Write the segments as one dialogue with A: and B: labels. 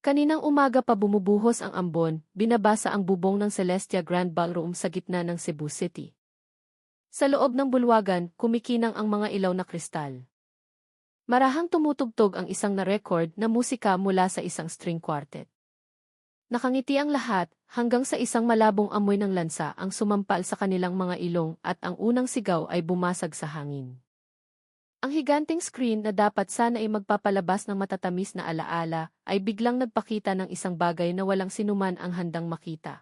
A: Kaninang umaga pa bumubuhos ang ambon, binabasa ang bubong ng Celestia Grand Ballroom sa gitna ng Cebu City. Sa loob ng bulwagan, kumikinang ang mga ilaw na kristal. Marahang tumutugtog ang isang na-record na musika mula sa isang string quartet. Nakangiti ang lahat, hanggang sa isang malabong amoy ng lansa ang sumampal sa kanilang mga ilong at ang unang sigaw ay bumasag sa hangin. Ang higanting screen na dapat sana ay magpapalabas ng matatamis na alaala ay biglang nagpakita ng isang bagay na walang sinuman ang handang makita.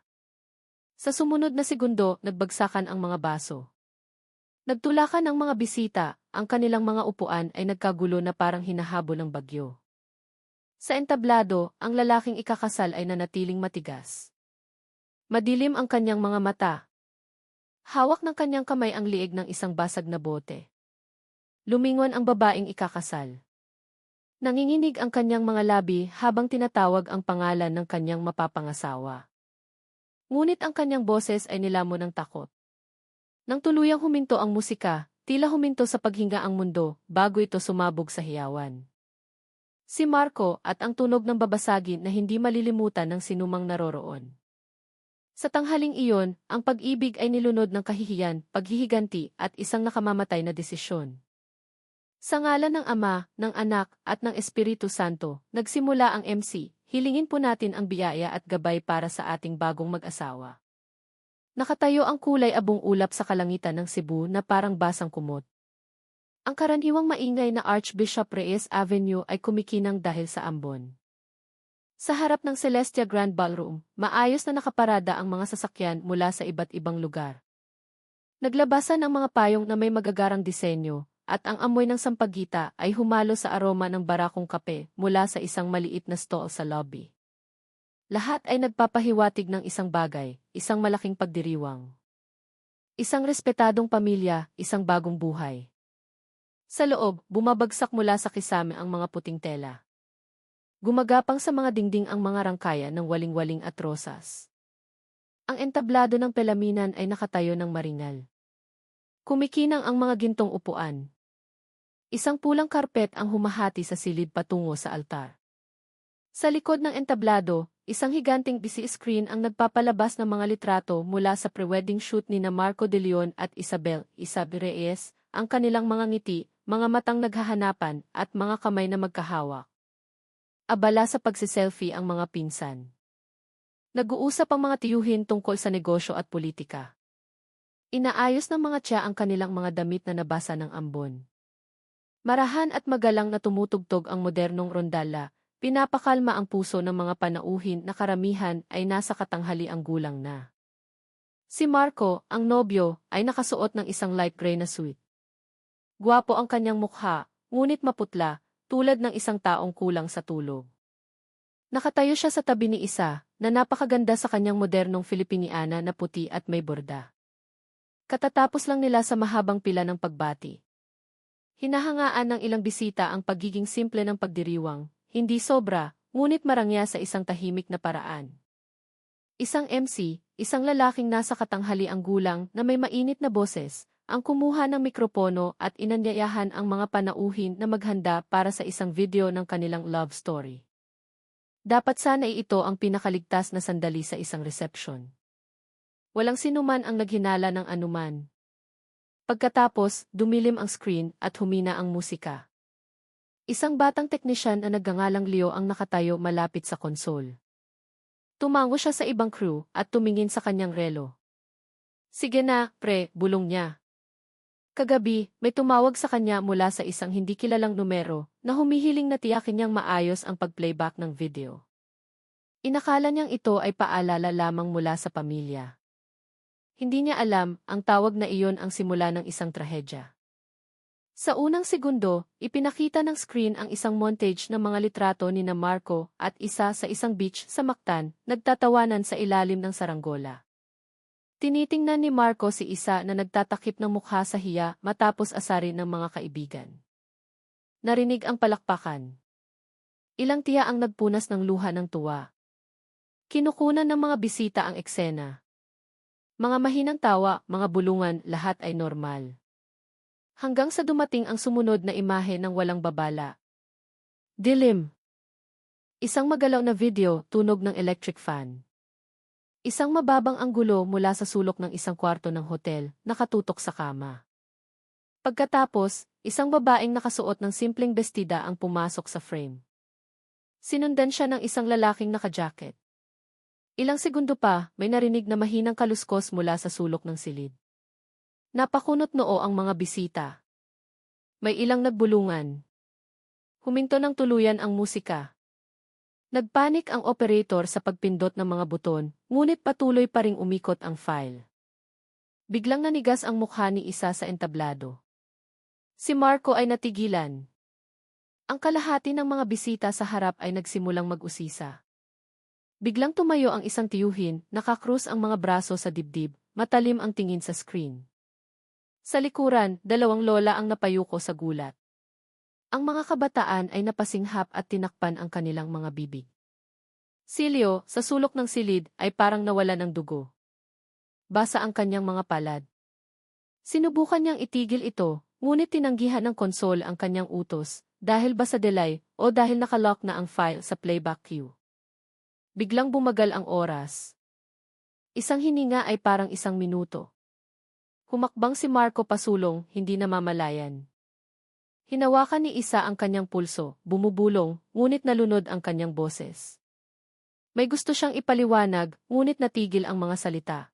A: Sa sumunod na segundo, nagbagsakan ang mga baso. Nagtulakan ang mga bisita, ang kanilang mga upuan ay nagkagulo na parang hinahabol ng bagyo. Sa entablado, ang lalaking ikakasal ay nanatiling matigas. Madilim ang kanyang mga mata. Hawak ng kanyang kamay ang liig ng isang basag na bote. Lumingon ang babaeng ikakasal. Nanginginig ang kanyang mga labi habang tinatawag ang pangalan ng kanyang mapapangasawa. Ngunit ang kanyang boses ay nilamon ng takot. Nang tuluyang huminto ang musika, tila huminto sa paghinga ang mundo bago ito sumabog sa hiyawan. Si Marco at ang tunog ng babasagin na hindi malilimutan ng sinumang naroroon. Sa tanghaling iyon, ang pag-ibig ay nilunod ng kahihiyan, paghihiganti at isang nakamamatay na desisyon. Sa ngalan ng Ama, ng Anak, at ng Espiritu Santo, nagsimula ang MC, hilingin po natin ang biyaya at gabay para sa ating bagong mag-asawa. Nakatayo ang kulay abong ulap sa kalangitan ng Cebu na parang basang kumot. Ang karaniwang maingay na Archbishop Reyes Avenue ay kumikinang dahil sa ambon. Sa harap ng Celestia Grand Ballroom, maayos na nakaparada ang mga sasakyan mula sa iba't ibang lugar. Naglabasan ang mga payong na may magagarang disenyo, at ang amoy ng sampagita ay humalo sa aroma ng barakong kape mula sa isang maliit na stall sa lobby. Lahat ay nagpapahiwatig ng isang bagay, isang malaking pagdiriwang. Isang respetadong pamilya, isang bagong buhay. Sa loob, bumabagsak mula sa kisame ang mga puting tela. Gumagapang sa mga dingding ang mga rangkaya ng waling-waling at rosas. Ang entablado ng pelaminan ay nakatayo ng maringal. Kumikinang ang mga gintong upuan. Isang pulang karpet ang humahati sa silid patungo sa altar. Sa likod ng entablado, isang higanting busy screen ang nagpapalabas ng mga litrato mula sa pre-wedding shoot ni na Marco de Leon at Isabel Reyes, ang kanilang mga ngiti, mga matang naghahanapan, at mga kamay na magkahawak. Abala sa pagsiselfie ang mga pinsan. Nag-uusap ang mga tiyuhin tungkol sa negosyo at politika. Inaayos ng mga tiya ang kanilang mga damit na nabasa ng ambon. Marahan at magalang na tumutugtog ang modernong rondalla, pinapakalma ang puso ng mga panauhin na karamihan ay nasa katanghaliang gulang na. Si Marco, ang nobyo, ay nakasuot ng isang light gray na suit. Gwapo ang kanyang mukha, ngunit maputla, tulad ng isang taong kulang sa tulog. Nakatayo siya sa tabi ni isa, na napakaganda sa kanyang modernong Filipiniana na puti at may borda. Katatapos lang nila sa mahabang pila ng pagbati. Hinahangaan ng ilang bisita ang pagiging simple ng pagdiriwang, hindi sobra, ngunit marangya sa isang tahimik na paraan. Isang MC, isang lalaking nasa katanghaliang gulang na may mainit na boses, ang kumuha ng mikropono at inanyayahan ang mga panauhin na maghanda para sa isang video ng kanilang love story. Dapat sana ito ang pinakaligtas na sandali sa isang reception. Walang sinuman ang naghinala ng anuman. Pagkatapos, dumilim ang screen at humina ang musika. Isang batang teknisyan na nagngangalang Leo ang nakatayo malapit sa konsol. Tumango siya sa ibang crew at tumingin sa kanyang relo. Sige na, pre, bulong niya. Kagabi, may tumawag sa kanya mula sa isang hindi kilalang numero na humihiling na tiyakin niyang maayos ang pag-playback ng video. Inakala niyang ito ay paalala lamang mula sa pamilya. Hindi niya alam, ang tawag na iyon ang simula ng isang trahedya. Sa unang segundo, ipinakita ng screen ang isang montage ng mga litrato ni na Marco at isa sa isang beach sa Mactan, nagtatawanan sa ilalim ng saranggola. Tinitingnan ni Marco si isa na nagtatakip ng mukha sa hiya matapos asarin ng mga kaibigan. Narinig ang palakpakan. Ilang tiya ang nagpunas ng luha ng tuwa. Kinukunan ng mga bisita ang eksena. Mga mahinang tawa, mga bulungan, lahat ay normal. Hanggang sa dumating ang sumunod na imahe ng walang babala. Dilim. Isang magalaw na video, tunog ng electric fan. Isang mababang anggulo mula sa sulok ng isang kwarto ng hotel, nakatutok sa kama. Pagkatapos, isang babaeng nakasuot ng simpleng bestida ang pumasok sa frame. Sinundan siya ng isang lalaking naka-jacket. Ilang segundo pa, may narinig na mahinang kaluskos mula sa sulok ng silid. Napakunot noo ang mga bisita. May ilang nagbulungan. Huminto ng tuluyan ang musika. Nagpanik ang operator sa pagpindot ng mga buton, ngunit patuloy pa ring umikot ang file. Biglang nanigas ang mukha ni isa sa entablado. Si Marco ay natigilan. Ang kalahati ng mga bisita sa harap ay nagsimulang mag-usisa. Biglang tumayo ang isang tiyuhin, nakakrus ang mga braso sa dibdib, matalim ang tingin sa screen. Sa likuran, dalawang lola ang napayuko sa gulat. Ang mga kabataan ay napasinghap at tinakpan ang kanilang mga bibig. Silio, sa sulok ng silid, ay parang nawala ng dugo. Basa ang kanyang mga palad. Sinubukan niyang itigil ito, ngunit tinanggihan ng konsol ang kanyang utos, dahil ba sa delay o dahil nakalock na ang file sa playback queue. Biglang bumagal ang oras. Isang hininga ay parang 1 minuto. Humakbang si Marco pasulong, hindi namamalayan. Hinawakan ni isa ang kanyang pulso, bumubulong, ngunit nalunod ang kanyang boses. May gusto siyang ipaliwanag, ngunit natigil ang mga salita.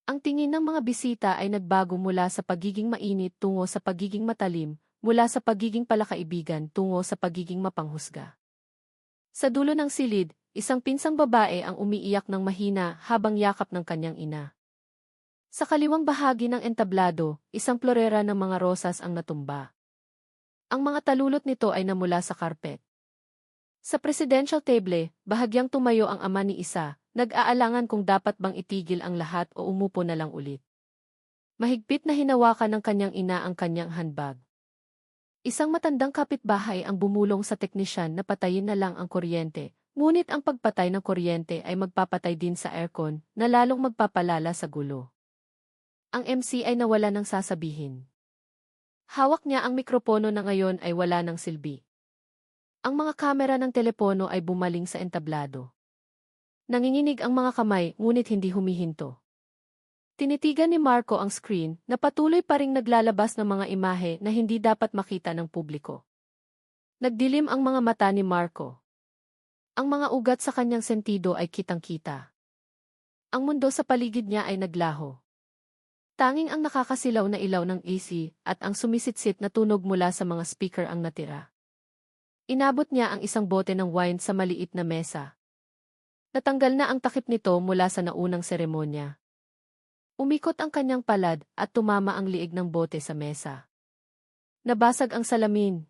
A: Ang tingin ng mga bisita ay nagbago mula sa pagiging mainit tungo sa pagiging matalim, mula sa pagiging palakaibigan tungo sa pagiging mapanghusga. Sa dulo ng silid, isang pinsang babae ang umiiyak ng mahina habang yakap ng kanyang ina. Sa kaliwang bahagi ng entablado, isang florera ng mga rosas ang natumba. Ang mga talulot nito ay namula sa karpet. Sa presidential table, bahagyang tumayo ang ama ni isa, nag-aalangan kung dapat bang itigil ang lahat o umupo na lang ulit. Mahigpit na hinawakan ng kanyang ina ang kanyang handbag. Isang matandang kapitbahay ang bumulong sa teknisyan na patayin na lang ang kuryente, ngunit ang pagpatay ng kuryente ay magpapatay din sa aircon na lalong magpapalala sa gulo. Ang MC ay nawala ng sasabihin. Hawak niya ang mikropono na ngayon ay wala ng silbi. Ang mga kamera ng telepono ay bumaling sa entablado. Nanginginig ang mga kamay, ngunit hindi humihinto. Tinitigan ni Marco ang screen na patuloy pa ring naglalabas ng mga imahe na hindi dapat makita ng publiko. Nagdilim ang mga mata ni Marco. Ang mga ugat sa kanyang sentido ay kitang-kita. Ang mundo sa paligid niya ay naglaho. Tanging ang nakakasilaw na ilaw ng AC at ang sumisitsit na tunog mula sa mga speaker ang natira. Inabot niya ang isang bote ng wine sa maliit na mesa. Natanggal na ang takip nito mula sa naunang seremonya. Umikot ang kanyang palad at tumama ang liig ng bote sa mesa. Nabasag ang salamin.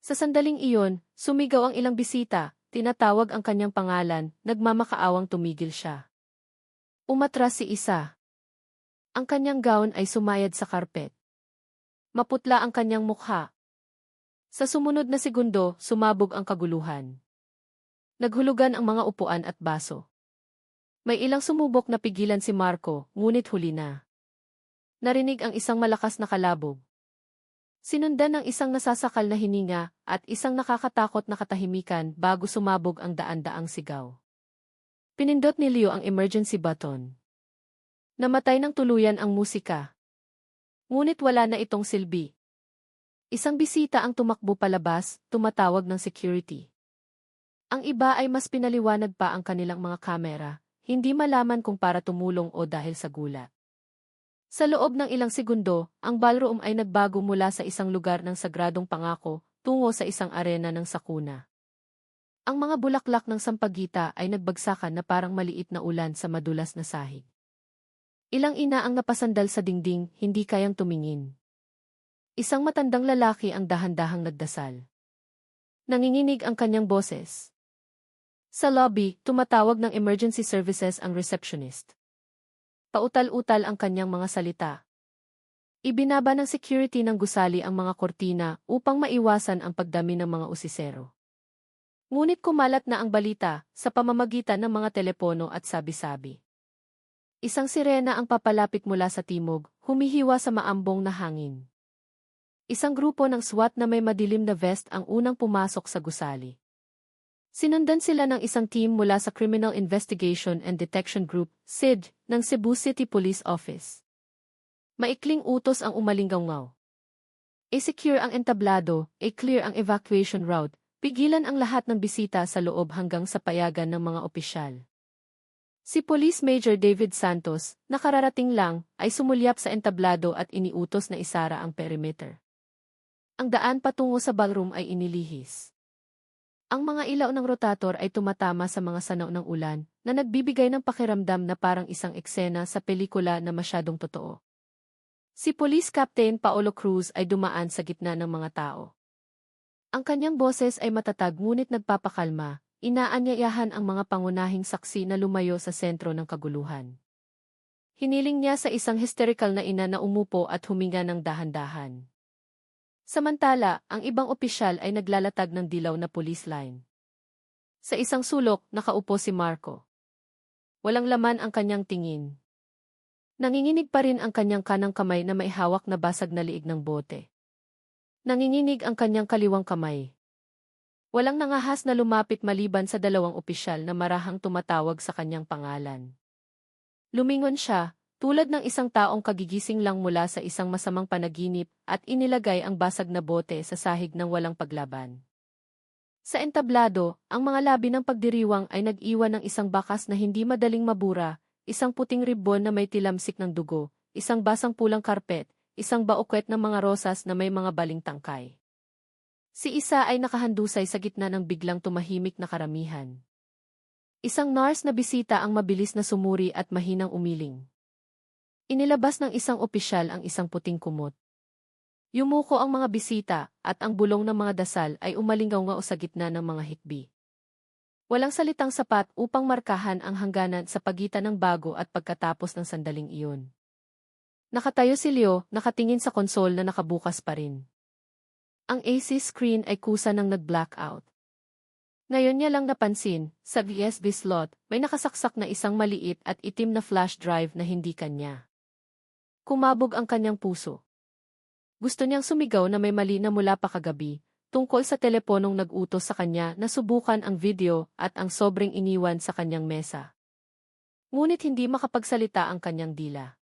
A: Sa sandaling iyon, sumigaw ang ilang bisita, tinatawag ang kanyang pangalan, nagmamakaawang tumigil siya. Umatras si isa. Ang kanyang gown ay sumayad sa karpet. Maputla ang kanyang mukha. Sa sumunod na segundo, sumabog ang kaguluhan. Naghulugan ang mga upuan at baso. May ilang sumubok na pigilan si Marco, ngunit huli na. Narinig ang isang malakas na kalabog. Sinundan ng isang nasasakal na hininga at isang nakakatakot na katahimikan bago sumabog ang daan-daang sigaw. Pinindot ni Leo ang emergency button. Namatay ng tuluyan ang musika. Ngunit wala na itong silbi. Isang bisita ang tumakbo palabas, tumatawag ng security. Ang iba ay mas pinaliwanag pa ang kanilang mga kamera, hindi malaman kung para tumulong o dahil sa gulat. Sa loob ng ilang segundo, ang ballroom ay nagbago mula sa isang lugar ng sagradong pangako, tungo sa isang arena ng sakuna. Ang mga bulaklak ng sampagita ay nagbagsakan na parang maliit na ulan sa madulas na sahig. Ilang ina ang napasandal sa dingding, hindi kayang tumingin. Isang matandang lalaki ang dahan-dahang nagdasal. Nanginginig ang kanyang boses. Sa lobby, tumatawag ng emergency services ang receptionist. Pautal-utal ang kanyang mga salita. Ibinaba ng security ng gusali ang mga kortina upang maiwasan ang pagdami ng mga usisero. Ngunit kumalat na ang balita sa pamamagitan ng mga telepono at sabi-sabi. Isang sirena ang papalapit mula sa timog, humihiwa sa maambong na hangin. Isang grupo ng SWAT na may madilim na vest ang unang pumasok sa gusali. Sinundan sila ng isang team mula sa Criminal Investigation and Detection Group, CID, ng Cebu City Police Office. Maikling utos ang umalinggaw. I-secure ang entablado, i-clear ang evacuation route, pigilan ang lahat ng bisita sa loob hanggang sa payagan ng mga opisyal. Si Police Major David Santos, nakararating lang, ay sumulyap sa entablado at iniutos na isara ang perimeter. Ang daan patungo sa ballroom ay inilihis. Ang mga ilaw ng rotator ay tumatama sa mga sanaw ng ulan na nagbibigay ng pakiramdam na parang isang eksena sa pelikula na masyadong totoo. Si Police Captain Paolo Cruz ay dumaan sa gitna ng mga tao. Ang kanyang boses ay matatag ngunit nagpapakalma, inaanyayahan ang mga pangunahing saksi na lumayo sa sentro ng kaguluhan. Hiniling niya sa isang hysterical na ina na umupo at huminga ng dahan-dahan. Samantala, ang ibang opisyal ay naglalatag ng dilaw na police line. Sa isang sulok, nakaupo si Marco. Walang laman ang kanyang tingin. Nanginginig pa rin ang kanyang kanang kamay na may hawak na basag na liig ng bote. Nanginginig ang kanyang kaliwang kamay. Walang nangahas na lumapit maliban sa dalawang opisyal na marahang tumatawag sa kanyang pangalan. Lumingon siya, tulad ng isang taong kagigising lang mula sa isang masamang panaginip at inilagay ang basag na bote sa sahig ng walang paglaban. Sa entablado, ang mga labi ng pagdiriwang ay nag-iwan ng isang bakas na hindi madaling mabura, isang puting ribbon na may tilamsik ng dugo, isang basang pulang karpet, isang baukwet ng mga rosas na may mga baling tangkay. Si isa ay nakahandusay sa gitna ng biglang tumahimik na karamihan. Isang nurse na bisita ang mabilis na sumuri at mahinang umiling. Inilabas ng isang opisyal ang isang puting kumot. Yumuko ang mga bisita at ang bulong ng mga dasal ay umalingaw-ngao sa gitna ng mga hikbi. Walang salitang sapat upang markahan ang hangganan sa pagitan ng bago at pagkatapos ng sandaling iyon. Nakatayo si Leo, nakatingin sa konsol na nakabukas pa rin. Ang AC screen ay kusa nang nag-blackout. Ngayon niya lang napansin, sa USB slot, may nakasaksak na isang maliit at itim na flash drive na hindi kanya. Kumabog ang kanyang puso. Gusto niyang sumigaw na may mali na mula pa kagabi, tungkol sa teleponong nag-utos sa kanya na subukan ang video at ang sobrang iniwan sa kanyang mesa. Ngunit hindi makapagsalita ang kanyang dila.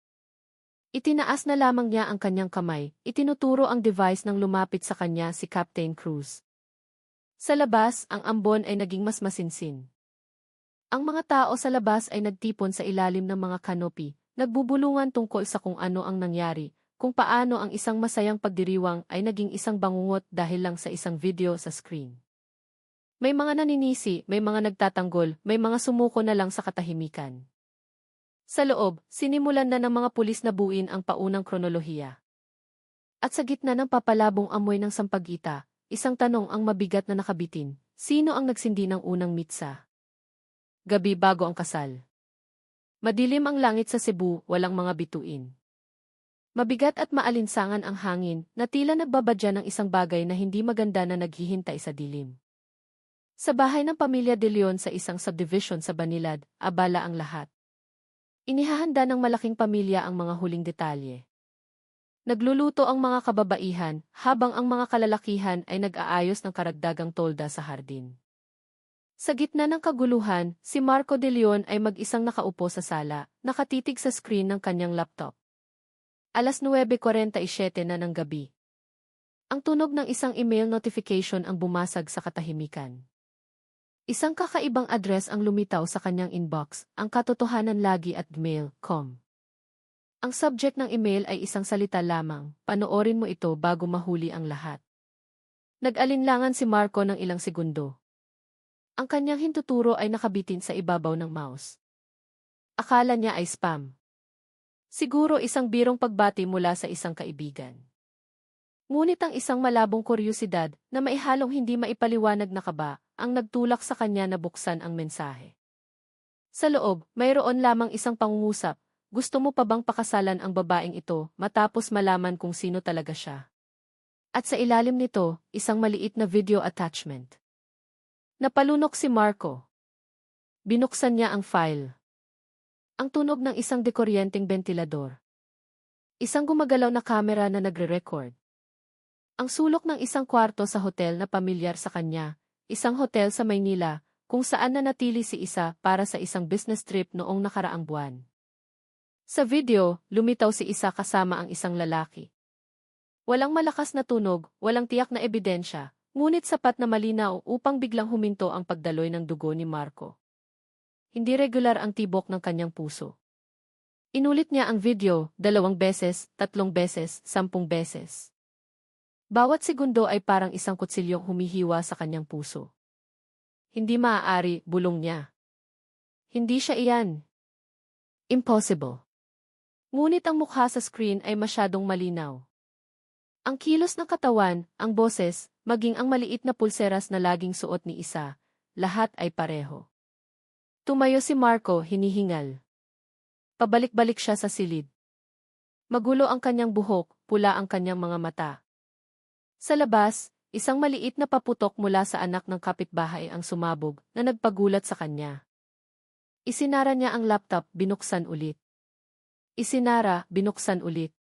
A: Itinaas na lamang niya ang kanyang kamay, itinuturo ang device nang lumapit sa kanya si Captain Cruz. Sa labas, ang ambon ay naging mas masinsin. Ang mga tao sa labas ay nagtipon sa ilalim ng mga kanopi, nagbubulungan tungkol sa kung ano ang nangyari, kung paano ang isang masayang pagdiriwang ay naging isang bangungot dahil lang sa isang video sa screen. May mga naninisi, may mga nagtatanggol, may mga sumuko na lang sa katahimikan. Sa loob, sinimulan na ng mga pulis na buuin ang paunang kronolohiya. At sa gitna ng papalabong amoy ng sampagita, isang tanong ang mabigat na nakabitin, sino ang nagsindi ng unang mitsa? Gabi bago ang kasal. Madilim ang langit sa Cebu, walang mga bituin. Mabigat at maalinsangan ang hangin, na tila nagbabadya ng isang bagay na hindi maganda na naghihintay sa dilim. Sa bahay ng pamilya De Leon sa isang subdivision sa Banilad, abala ang lahat. Inihahanda ng malaking pamilya ang mga huling detalye. Nagluluto ang mga kababaihan, habang ang mga kalalakihan ay nag-aayos ng karagdagang tolda sa hardin. Sa gitna ng kaguluhan, si Marco De Leon ay mag-isang nakaupo sa sala, nakatitig sa screen ng kanyang laptop. Alas 9:47 na ng gabi. Ang tunog ng isang email notification ang bumasag sa katahimikan. Isang kakaibang address ang lumitaw sa kanyang inbox, ang katotohanan lagi at gmail.com. Ang subject ng email ay isang salita lamang, panoorin mo ito bago mahuli ang lahat. Nag-alinlangan si Marco ng ilang segundo. Ang kanyang hintuturo ay nakabitin sa ibabaw ng mouse. Akala niya ay spam. Siguro isang birong pagbati mula sa isang kaibigan. Ngunit ang isang malabong kuryosidad na maihalong hindi maipaliwanag na kaba ang nagtulak sa kanya na buksan ang mensahe. Sa loob, mayroon lamang isang pangungusap, gusto mo pa bang pakasalan ang babaeng ito matapos malaman kung sino talaga siya? At sa ilalim nito, isang maliit na video attachment. Napalunok si Marco. Binuksan niya ang file. Ang tunog ng isang dekuryenteng bentilador. Isang gumagalaw na kamera na nagre-record. Ang sulok ng isang kwarto sa hotel na pamilyar sa kanya, isang hotel sa Maynila, kung saan nanatili si Isa para sa isang business trip noong nakaraang buwan. Sa video, lumitaw si Isa kasama ang isang lalaki. Walang malakas na tunog, walang tiyak na ebidensya, ngunit sapat na malinaw upang biglang huminto ang pagdaloy ng dugo ni Marco. Hindi regular ang tibok ng kanyang puso. Inulit niya ang video, 2 beses, 3 beses, 10 beses. Bawat segundo ay parang isang kutsilyong humihiwa sa kanyang puso. Hindi maaari, bulong niya. Hindi siya iyan. Impossible. Ngunit ang mukha sa screen ay masyadong malinaw. Ang kilos ng katawan, ang boses, maging ang maliit na pulseras na laging suot ni Isa, lahat ay pareho. Tumayo si Marco, hinihingal. Pabalik-balik siya sa silid. Magulo ang kanyang buhok, pula ang kanyang mga mata. Sa labas, isang maliit na paputok mula sa anak ng kapitbahay ang sumabog na nagpagulat sa kanya. Isinara niya ang laptop, binuksan ulit. Isinara, binuksan ulit.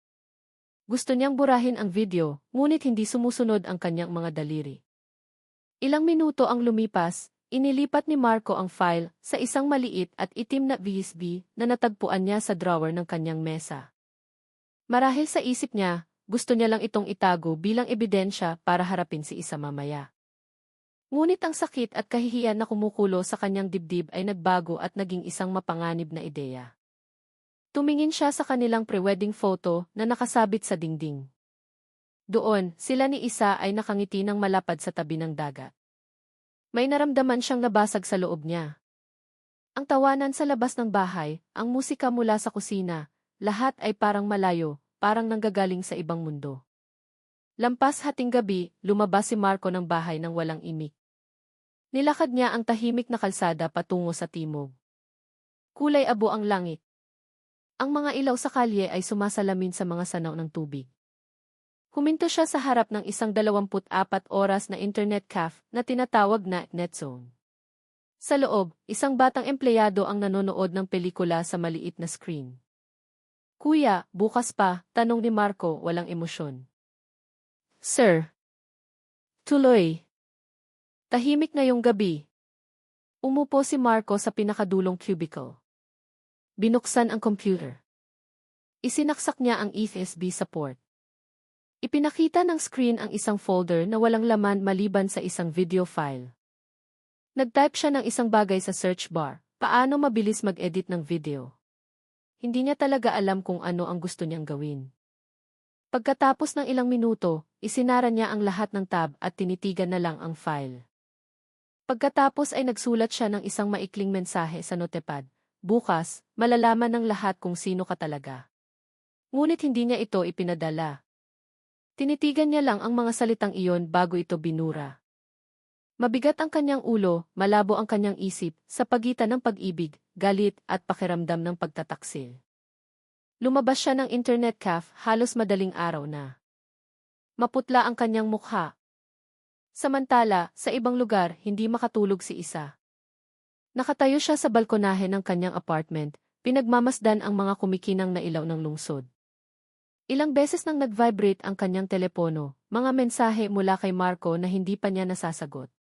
A: Gusto niyang burahin ang video, ngunit hindi sumusunod ang kanyang mga daliri. Ilang minuto ang lumipas, inilipat ni Marco ang file sa isang maliit at itim na USB na natagpuan niya sa drawer ng kanyang mesa. Marahil sa isip niya, gusto niya lang itong itago bilang ebidensya para harapin si Isa mamaya. Ngunit ang sakit at kahihiyan na kumukulo sa kanyang dibdib ay nagbago at naging isang mapanganib na ideya. Tumingin siya sa kanilang pre-wedding photo na nakasabit sa dingding. Doon, sila ni Isa ay nakangiti ng malapad sa tabi ng dagat. May naramdaman siyang nabasag sa loob niya. Ang tawanan sa labas ng bahay, ang musika mula sa kusina, lahat ay parang malayo, parang nanggagaling sa ibang mundo. Lampas hating gabi, lumabas si Marco ng bahay nang walang imik. Nilakad niya ang tahimik na kalsada patungo sa timog. Kulay abo ang langit. Ang mga ilaw sa kalye ay sumasalamin sa mga sanaw ng tubig. Huminto siya sa harap ng isang 24 oras na internet cafe na tinatawag na NetZone. Sa loob, isang batang empleyado ang nanonood ng pelikula sa maliit na screen. Kuya, bukas pa, tanong ni Marco, walang emosyon. Sir. Tuloy. Tahimik ngayong gabi. Umupo si Marco sa pinakadulong cubicle. Binuksan ang computer. Isinaksak niya ang USB sa port. Ipinakita ng screen ang isang folder na walang laman maliban sa isang video file. Nag-type siya ng isang bagay sa search bar, paano mabilis mag-edit ng video. Hindi niya talaga alam kung ano ang gusto niyang gawin. Pagkatapos ng ilang minuto, isinara niya ang lahat ng tab at tinitigan na lang ang file. Pagkatapos ay nagsulat siya ng isang maikling mensahe sa notepad, bukas, malalaman ng lahat kung sino ka talaga. Ngunit hindi niya ito ipinadala. Tinitigan niya lang ang mga salitang iyon bago ito binura. Mabigat ang kanyang ulo, malabo ang kanyang isip, sa pagitan ng pag-ibig, galit, at pakiramdam ng pagtataksil. Lumabas siya ng internet cafe halos madaling araw na. Maputla ang kanyang mukha. Samantala, sa ibang lugar, hindi makatulog si Isa. Nakatayo siya sa balkonahe ng kanyang apartment, pinagmamasdan ang mga kumikinang na ilaw ng lungsod. Ilang beses nang nag-vibrate ang kanyang telepono, mga mensahe mula kay Marco na hindi pa niya nasasagot.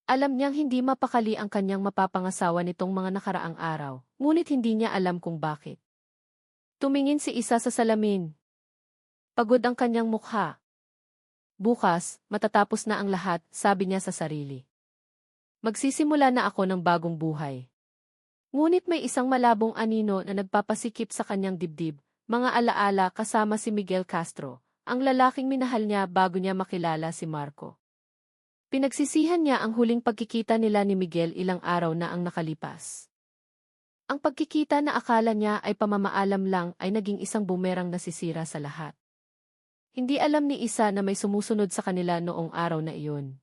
A: Alam niyang hindi mapakali ang kanyang mapapangasawa nitong mga nakaraang araw, ngunit hindi niya alam kung bakit. Tumingin si Isa sa salamin. Pagod ang kanyang mukha. Bukas, matatapos na ang lahat, sabi niya sa sarili. Magsisimula na ako ng bagong buhay. Ngunit may isang malabong anino na nagpapasikip sa kanyang dibdib, mga alaala kasama si Miguel Castro, ang lalaking minahal niya bago niya makilala si Marco. Pinagsisihan niya ang huling pagkikita nila ni Miguel ilang araw na ang nakalipas. Ang pagkikita na akala niya ay pamamaalam lang ay naging isang bumerang nasisira sa lahat. Hindi alam ni Isa na may sumusunod sa kanila noong araw na iyon.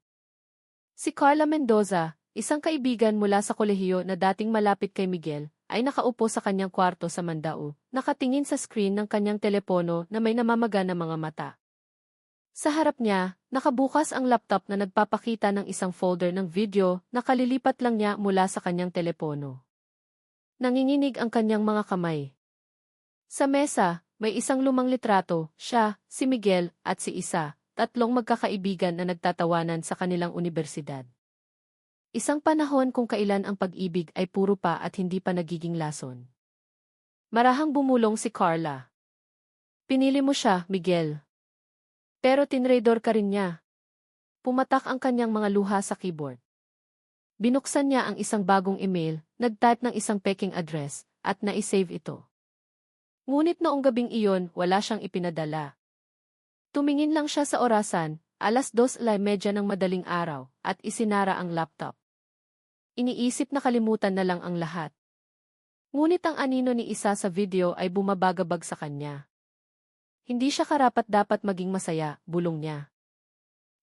A: Si Carla Mendoza, isang kaibigan mula sa kolehiyo na dating malapit kay Miguel, ay nakaupo sa kanyang kwarto sa Mandao, nakatingin sa screen ng kanyang telepono na may namamaga na mga mata. Sa harap niya, nakabukas ang laptop na nagpapakita ng isang folder ng video na kalilipat lang niya mula sa kanyang telepono. Nanginginig ang kanyang mga kamay. Sa mesa, may isang lumang litrato, siya, si Miguel, at si Isa, tatlong magkakaibigan na nagtatawanan sa kanilang unibersidad. Isang panahon kung kailan ang pag-ibig ay puro pa at hindi pa nagiging lason. Marahang bumulong si Carla. Pinili mo siya, Miguel. Pero tinraidor ka rin niya. Pumatak ang kanyang mga luha sa keyboard. Binuksan niya ang isang bagong email, nag-type ng isang peking address, at na-save ito. Ngunit noong gabing iyon, wala siyang ipinadala. Tumingin lang siya sa orasan, 2:30 ng madaling araw, at isinara ang laptop. Iniisip na kalimutan na lang ang lahat. Ngunit ang anino ni isa sa video ay bumabagabag sa kanya. Hindi siya karapat-dapat maging masaya, bulong niya.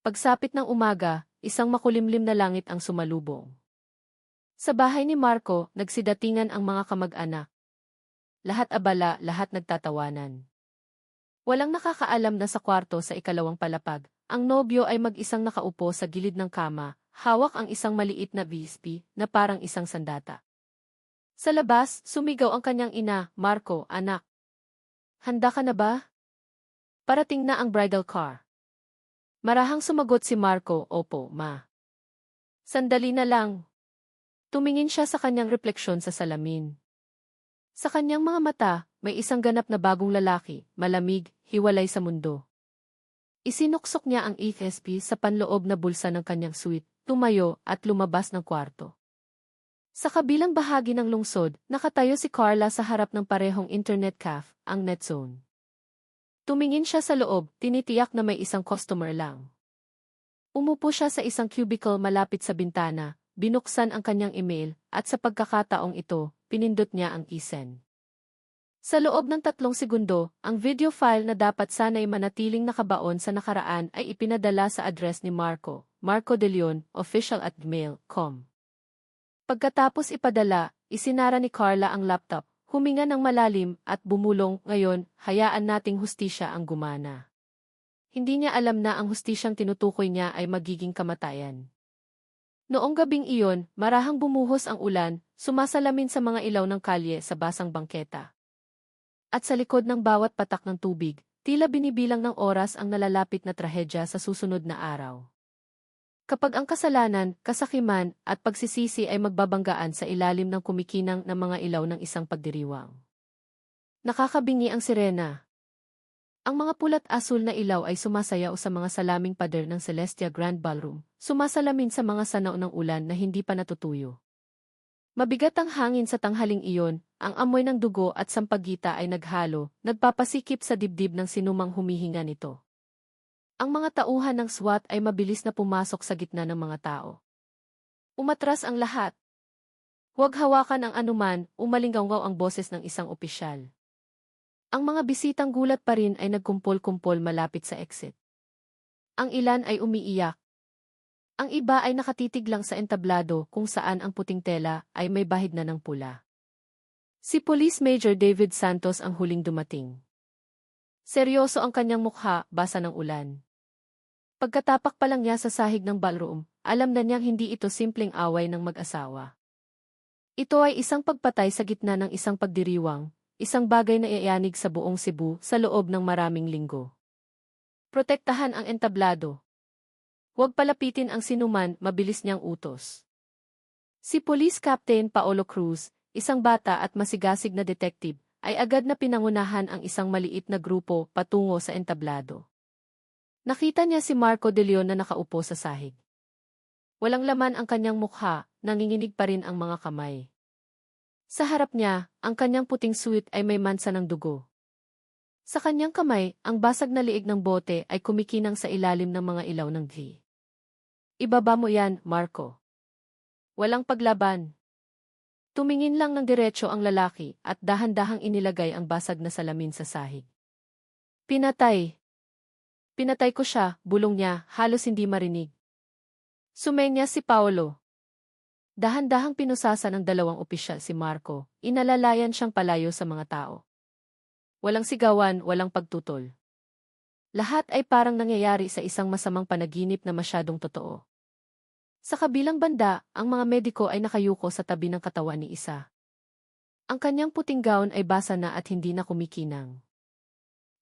A: Pagsapit ng umaga, isang makulimlim na langit ang sumalubong. Sa bahay ni Marco, nagsidatingan ang mga kamag-anak. Lahat abala, lahat nagtatawanan. Walang nakakaalam na sa kwarto sa ikalawang palapag, ang nobyo ay mag-isang nakaupo sa gilid ng kama, hawak ang isang maliit na bispi na parang isang sandata. Sa labas, sumigaw ang kanyang ina, Marco, anak. Handa ka na ba? Parating na ang bridal car. Marahang sumagot si Marco, opo, ma. Sandali na lang. Tumingin siya sa kanyang refleksyon sa salamin. Sa kanyang mga mata, may isang ganap na bagong lalaki, malamig, hiwalay sa mundo. Isinuksok niya ang EFSP sa panloob na bulsa ng kanyang suit, tumayo at lumabas ng kwarto. Sa kabilang bahagi ng lungsod, nakatayo si Carla sa harap ng parehong internet cafe, ang NetZone. Tumingin siya sa loob, tinitiyak na may isang customer lang. Umupo siya sa isang cubicle malapit sa bintana, binuksan ang kanyang email, at sa pagkakataong ito, pinindot niya ang e-send. Sa loob ng 3 segundo, ang video file na dapat sana'y manatiling nakabaon sa nakaraan ay ipinadala sa address ni Marco, Marco De Leon, official@gmail.com. Pagkatapos ipadala, isinara ni Carla ang laptop, huminga ng malalim at bumulong, ngayon, hayaan nating hustisya ang gumana. Hindi niya alam na ang hustisyang tinutukoy niya ay magiging kamatayan. Noong gabing iyon, marahang bumuhos ang ulan, sumasalamin sa mga ilaw ng kalye sa basang bangketa. At sa likod ng bawat patak ng tubig, tila binibilang ng oras ang nalalapit na trahedya sa susunod na araw. Kapag ang kasalanan, kasakiman, at pagsisisi ay magbabanggaan sa ilalim ng kumikinang na mga ilaw ng isang pagdiriwang. Nakakabingi ang sirena. Ang mga pulat-asul na ilaw ay sumasayaw sa mga salaming pader ng Celestia Grand Ballroom, sumasalamin sa mga sanaw ng ulan na hindi pa natutuyo. Mabigat ang hangin sa tanghaling iyon, ang amoy ng dugo at sampagita ay naghalo, nagpapasikip sa dibdib ng sinumang humihinga nito. Ang mga tauhan ng SWAT ay mabilis na pumasok sa gitna ng mga tao. Umatras ang lahat. Huwag hawakan ang anuman, umalinggaw ang boses ng isang opisyal. Ang mga bisitang gulat pa rin ay nagkumpol-kumpol malapit sa exit. Ang ilan ay umiiyak. Ang iba ay nakatitig lang sa entablado kung saan ang puting tela ay may bahid na ng pula. Si Police Major David Santos ang huling dumating. Seryoso ang kanyang mukha, basa ng ulan. Pagkatapak pa lang niya sa sahig ng ballroom, alam na niyang hindi ito simpleng away ng mag-asawa. Ito ay isang pagpatay sa gitna ng isang pagdiriwang, isang bagay na iayanig sa buong Cebu sa loob ng maraming linggo. Protektahan ang entablado. Huwag palapitin ang sinuman, mabilis niyang utos. Si Police Captain Paolo Cruz, isang bata at masigasig na detective, ay agad na pinangunahan ang isang maliit na grupo patungo sa entablado. Nakita niya si Marco De Leon na nakaupo sa sahig. Walang laman ang kanyang mukha, nanginginig pa rin ang mga kamay. Sa harap niya, ang kanyang puting suit ay may mansa ng dugo. Sa kanyang kamay, ang basag na liig ng bote ay kumikinang sa ilalim ng mga ilaw ng ghee. Ibaba mo yan, Marco. Walang paglaban. Tumingin lang ng diretso ang lalaki at dahan-dahang inilagay ang basag na salamin sa sahig. Pinatay. Pinatay ko siya, bulong niya, halos hindi marinig. Sumenya si Paolo. Dahan-dahang pinusasa ng 2 opisyal si Marco, inalalayan siyang palayo sa mga tao. Walang sigawan, walang pagtutol. Lahat ay parang nangyayari sa isang masamang panaginip na masyadong totoo. Sa kabilang banda, ang mga mediko ay nakayuko sa tabi ng katawan ni isa. Ang kanyang puting gown ay basa na at hindi na kumikinang.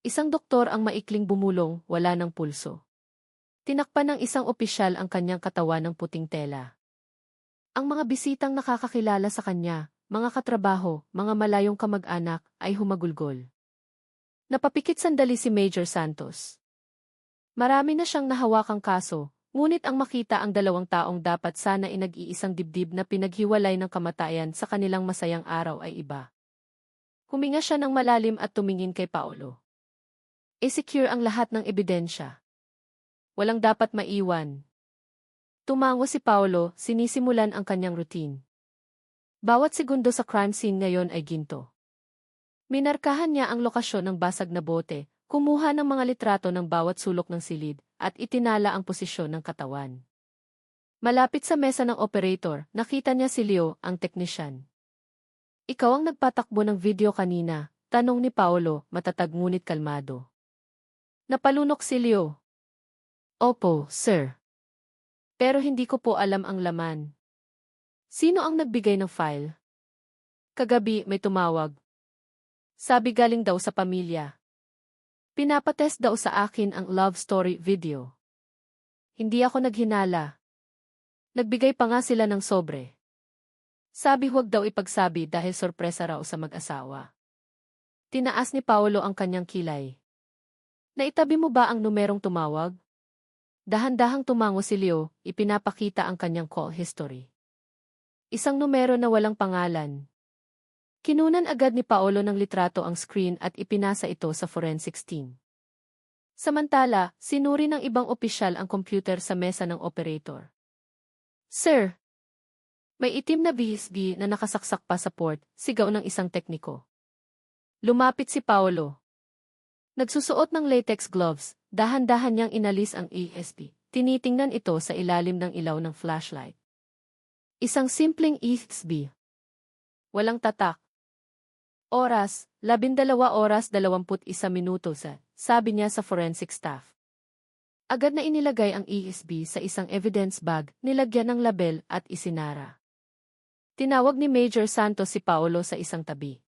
A: Isang doktor ang maikling bumulong, wala ng pulso. Tinakpan ng isang opisyal ang kanyang katawan ng puting tela. Ang mga bisitang nakakakilala sa kanya, mga katrabaho, mga malayong kamag-anak, ay humagulgol. Napapikit sandali si Major Santos. Marami na siyang nahawakang kaso, ngunit ang makita ang dalawang taong dapat sana inag-iisang dibdib na pinaghiwalay ng kamatayan sa kanilang masayang araw ay iba. Huminga siya ng malalim at tumingin kay Paolo. I-secure ang lahat ng ebidensya. Walang dapat maiwan. Tumango si Paolo, sinisimulan ang kanyang routine. Bawat segundo sa crime scene ngayon ay ginto. Minarkahan niya ang lokasyon ng basag na bote, kumuha ng mga litrato ng bawat sulok ng silid, at itinala ang posisyon ng katawan. Malapit sa mesa ng operator, nakita niya si Leo, ang teknisyan. Ikaw ang nagpatakbo ng video kanina, tanong ni Paolo, matatag ngunit kalmado. Napalunok si Leo. Opo, sir. Pero hindi ko po alam ang laman. Sino ang nagbigay ng file? Kagabi may tumawag. Sabi galing daw sa pamilya. Pinapatest daw sa akin ang love story video. Hindi ako naghinala. Nagbigay pa nga sila ng sobre. Sabi huwag daw ipagsabi dahil sorpresa raw sa mag-asawa. Tinaas ni Paolo ang kanyang kilay. Naitabi mo ba ang numerong tumawag? Dahan-dahang tumango si Leo, ipinapakita ang kanyang call history. Isang numero na walang pangalan. Kinunan agad ni Paolo ng litrato ang screen at ipinasa ito sa forensics team. Samantala, sinuri ng ibang opisyal ang computer sa mesa ng operator. Sir! May itim na VSB na nakasaksak pa sa port, sigaw ng isang tekniko. Lumapit si Paolo. Nagsusuot ng latex gloves, dahan-dahan niyang inalis ang ESP. Tinitingnan ito sa ilalim ng ilaw ng flashlight. Isang simpleng ESP. Walang tatak. Oras, 12:21 sabi niya sa forensic staff. Agad na inilagay ang ESB sa isang evidence bag, nilagyan ng label at isinara. Tinawag ni Major Santos si Paolo sa isang tabi.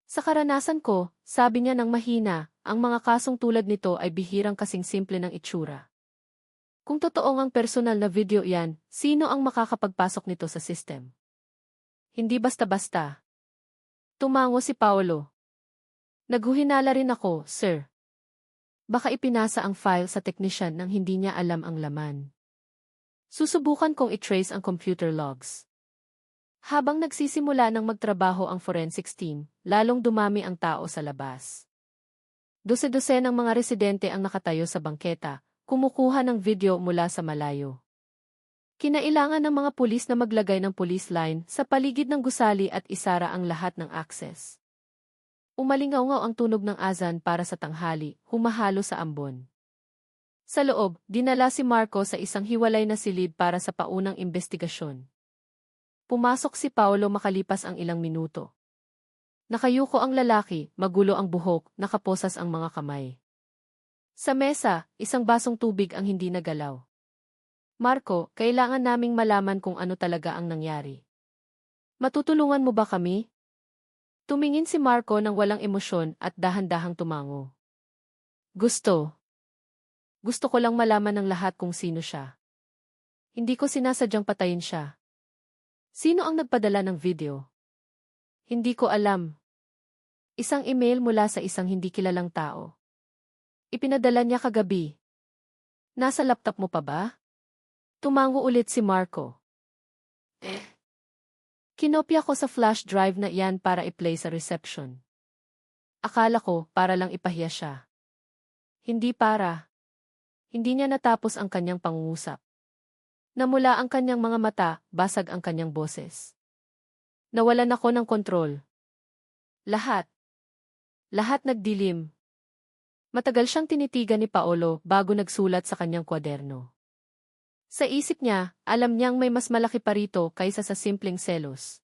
A: Sa karanasan ko, sabi niya ng mahina, ang mga kasong tulad nito ay bihirang kasing simple ng itsura. Kung totoong ang personal na video yan, sino ang makakapagpasok nito sa system? Hindi basta-basta. Tumango si Paolo. Naghuhinala rin ako, sir. Baka ipinasa ang file sa technician nang hindi niya alam ang laman. Susubukan kong i-trace ang computer logs. Habang nagsisimula ng magtrabaho ang forensics team, lalong dumami ang tao sa labas. Dose-dose ng mga residente ang nakatayo sa bangketa, kumukuha ng video mula sa malayo. Kinailangan ng mga pulis na maglagay ng police line sa paligid ng gusali at isara ang lahat ng access. Umalingaw-ngaw ang tunog ng azan para sa tanghali, humahalo sa ambon. Sa loob, dinala si Marco sa isang hiwalay na silid para sa paunang investigasyon. Pumasok si Paolo makalipas ang ilang minuto. Nakayuko ang lalaki, magulo ang buhok, nakaposas ang mga kamay. Sa mesa, isang basong tubig ang hindi nagalaw. Marco, kailangan naming malaman kung ano talaga ang nangyari. Matutulungan mo ba kami? Tumingin si Marco ng walang emosyon at dahan-dahang tumango. Gusto ko lang malaman ng lahat kung sino siya. Hindi ko sinasadyang patayin siya. Sino ang nagpadala ng video? Hindi ko alam. Isang email mula sa isang hindi kilalang tao. Ipinadala niya kagabi. Nasa laptop mo pa ba? Tumango ulit si Marco. Kinopya ko sa flash drive na iyan para i-play sa reception. Akala ko para lang ipahiya siya. Hindi para. Hindi niya natapos ang kanyang pangungusap. Namula ang kanyang mga mata, basag ang kanyang boses. Nawalan ako ng kontrol. Lahat nagdilim. Matagal siyang tinitigan ni Paolo bago nagsulat sa kanyang kwaderno. Sa isip niya, alam niyang may mas malaki pa rito kaysa sa simpleng selos.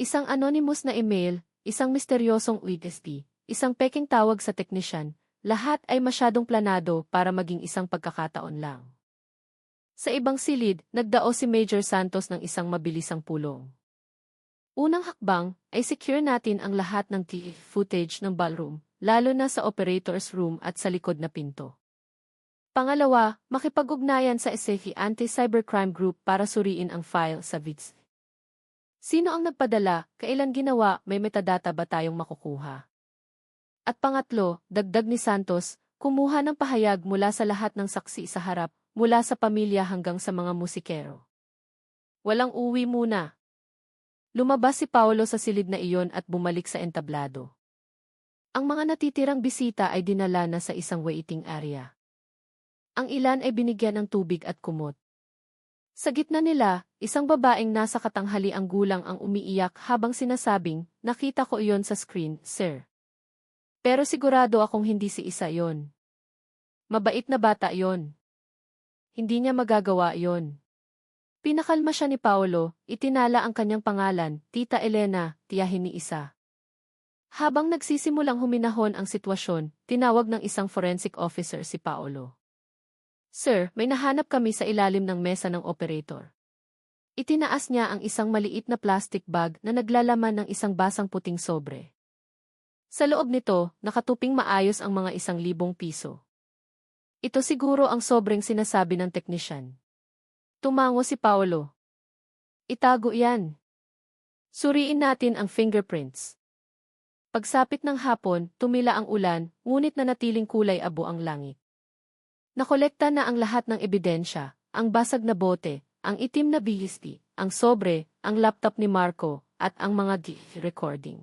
A: Isang anonymous na email, isang misteryosong USB, isang peking tawag sa teknisyan, lahat ay masyadong planado para maging isang pagkakataon lang. Sa ibang silid, nagdao si Major Santos ng isang mabilisang pulong. Unang hakbang ay secure natin ang lahat ng footage ng ballroom, lalo na sa operator's room at sa likod na pinto. Pangalawa, makipag-ugnayan sa SEFI Anti-Cybercrime Group para suriin ang file sa VITS. Sino ang nagpadala, kailan ginawa, may metadata ba tayong makukuha? At pangatlo, dagdag ni Santos, kumuha ng pahayag mula sa lahat ng saksi sa harap, mula sa pamilya hanggang sa mga musikero. Walang uwi muna. Lumabas si Paolo sa silid na iyon at bumalik sa entablado. Ang mga natitirang bisita ay dinala na sa isang waiting area. Ang ilan ay binigyan ng tubig at kumot. Sa gitna nila, isang babaeng nasa katanghaliang gulang ang umiiyak habang sinasabing, nakita ko iyon sa screen, sir. Pero sigurado akong hindi si Isa yon. Mabait na bata yon. Hindi niya magagawa yon. Pinakalma siya ni Paolo, itinala ang kanyang pangalan, Tita Elena, tiyahin ni Isa. Habang nagsisimulang huminahon ang sitwasyon, tinawag ng isang forensic officer si Paolo. Sir, may nahanap kami sa ilalim ng mesa ng operator. Itinaas niya ang isang maliit na plastic bag na naglalaman ng isang basang puting sobre. Sa loob nito, nakatuping maayos ang mga 1,000 piso. Ito siguro ang sobreng sinasabi ng teknisyan. Tumango si Paolo. Itago yan. Suriin natin ang fingerprints. Pagsapit ng hapon, tumila ang ulan, ngunit nanatiling kulay abo ang langit. Nakolekta na ang lahat ng ebidensya, ang basag na bote, ang itim na BSD, ang sobre, ang laptop ni Marco, at ang mga recording.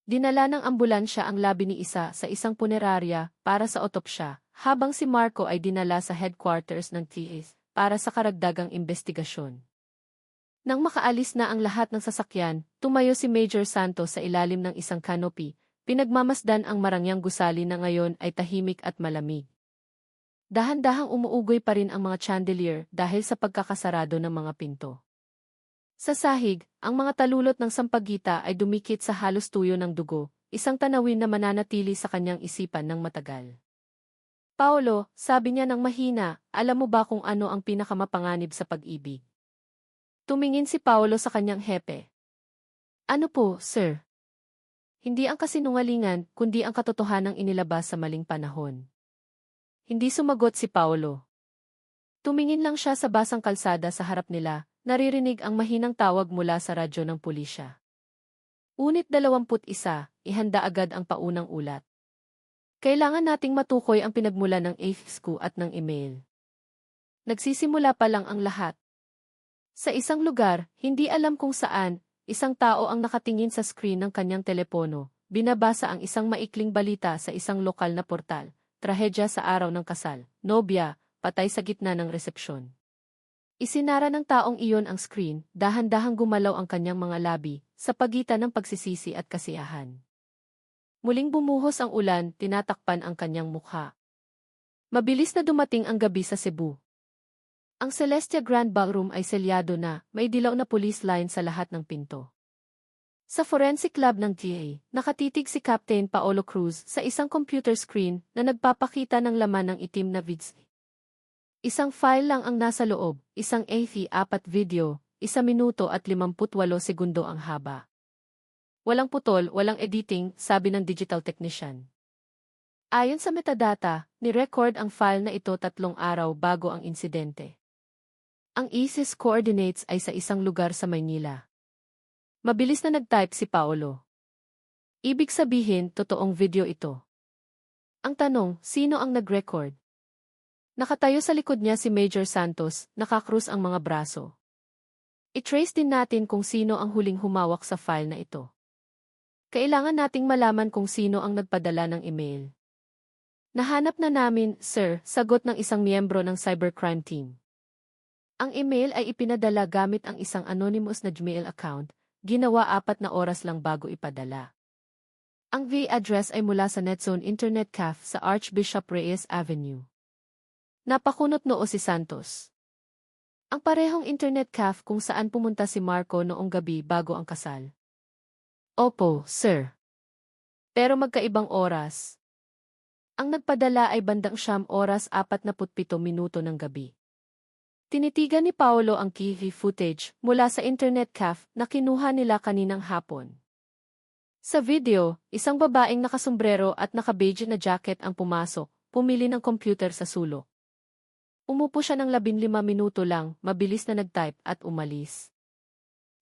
A: Dinala ng ambulansya ang labi ni Isa sa isang punerarya para sa otopsya, habang si Marco ay dinala sa headquarters ng TIS para sa karagdagang investigasyon. Nang makaalis na ang lahat ng sasakyan, tumayo si Major Santos sa ilalim ng isang canopy, pinagmamasdan ang marangyang gusali na ngayon ay tahimik at malamig. Dahan-dahang umuugoy pa rin ang mga chandelier dahil sa pagkakasarado ng mga pinto. Sa sahig, ang mga talulot ng sampagita ay dumikit sa halos tuyo ng dugo, isang tanawin na mananatili sa kanyang isipan ng matagal. Paolo, sabi niya ng mahina, alam mo ba kung ano ang pinakamapanganib sa pag-ibig? Tumingin si Paolo sa kanyang hepe. Ano po, sir? Hindi ang kasinungalingan, kundi ang katotohanang inilabas sa maling panahon. Hindi sumagot si Paolo. Tumingin lang siya sa basang kalsada sa harap nila, naririnig ang mahinang tawag mula sa radyo ng pulisya. Unit 21, ihanda agad ang paunang ulat. Kailangan nating matukoy ang pinagmula ng AFSCO at ng email. Nagsisimula pa lang ang lahat. Sa isang lugar, hindi alam kung saan, isang tao ang nakatingin sa screen ng kanyang telepono, binabasa ang isang maikling balita sa isang lokal na portal. Trahedya sa araw ng kasal, nobya, patay sa gitna ng resepsyon. Isinara ng taong iyon ang screen, dahan-dahang gumalaw ang kanyang mga labi, sa pagitan ng pagsisisi at kasiyahan. Muling bumuhos ang ulan, tinatakpan ang kanyang mukha. Mabilis na dumating ang gabi sa Cebu. Ang Celestia Grand Ballroom ay selyado na, may dilaw na police line sa lahat ng pinto. Sa forensic lab ng TA, nakatitig si Captain Paolo Cruz sa isang computer screen na nagpapakita ng laman ng itim na vids. Isang file lang ang nasa loob, isang AV4 video, 1 minuto at 58 segundo ang haba. Walang putol, walang editing, sabi ng digital technician. Ayon sa metadata, ni-record ang file na ito 3 araw bago ang insidente. Ang ISIS coordinates ay sa isang lugar sa Maynila. Mabilis na nag-type si Paolo. Ibig sabihin, totoong video ito. Ang tanong, sino ang nag-record? Nakatayo sa likod niya si Major Santos, nakakrus ang mga braso. I-trace din natin kung sino ang huling humawak sa file na ito. Kailangan nating malaman kung sino ang nagpadala ng email. Nahanap na namin, sir, sagot ng isang miyembro ng cybercrime team. Ang email ay ipinadala gamit ang isang anonymous na Gmail account, ginawa 4 na oras lang bago ipadala. Ang V-address ay mula sa NetZone Internet Cafe sa Archbishop Reyes Avenue. Napakunot noo si Santos. Ang parehong internet cafe kung saan pumunta si Marco noong gabi bago ang kasal. Opo, sir. Pero magkaibang oras. Ang nagpadala ay bandang 9:47 ng gabi. Tinitigan ni Paolo ang TV footage mula sa internet cafe na kinuha nila kaninang hapon. Sa video, isang babaeng nakasombrero at naka-beige na jacket ang pumasok, pumili ng computer sa sulok. Umupo siya ng 15 minuto lang, mabilis na nag-type at umalis.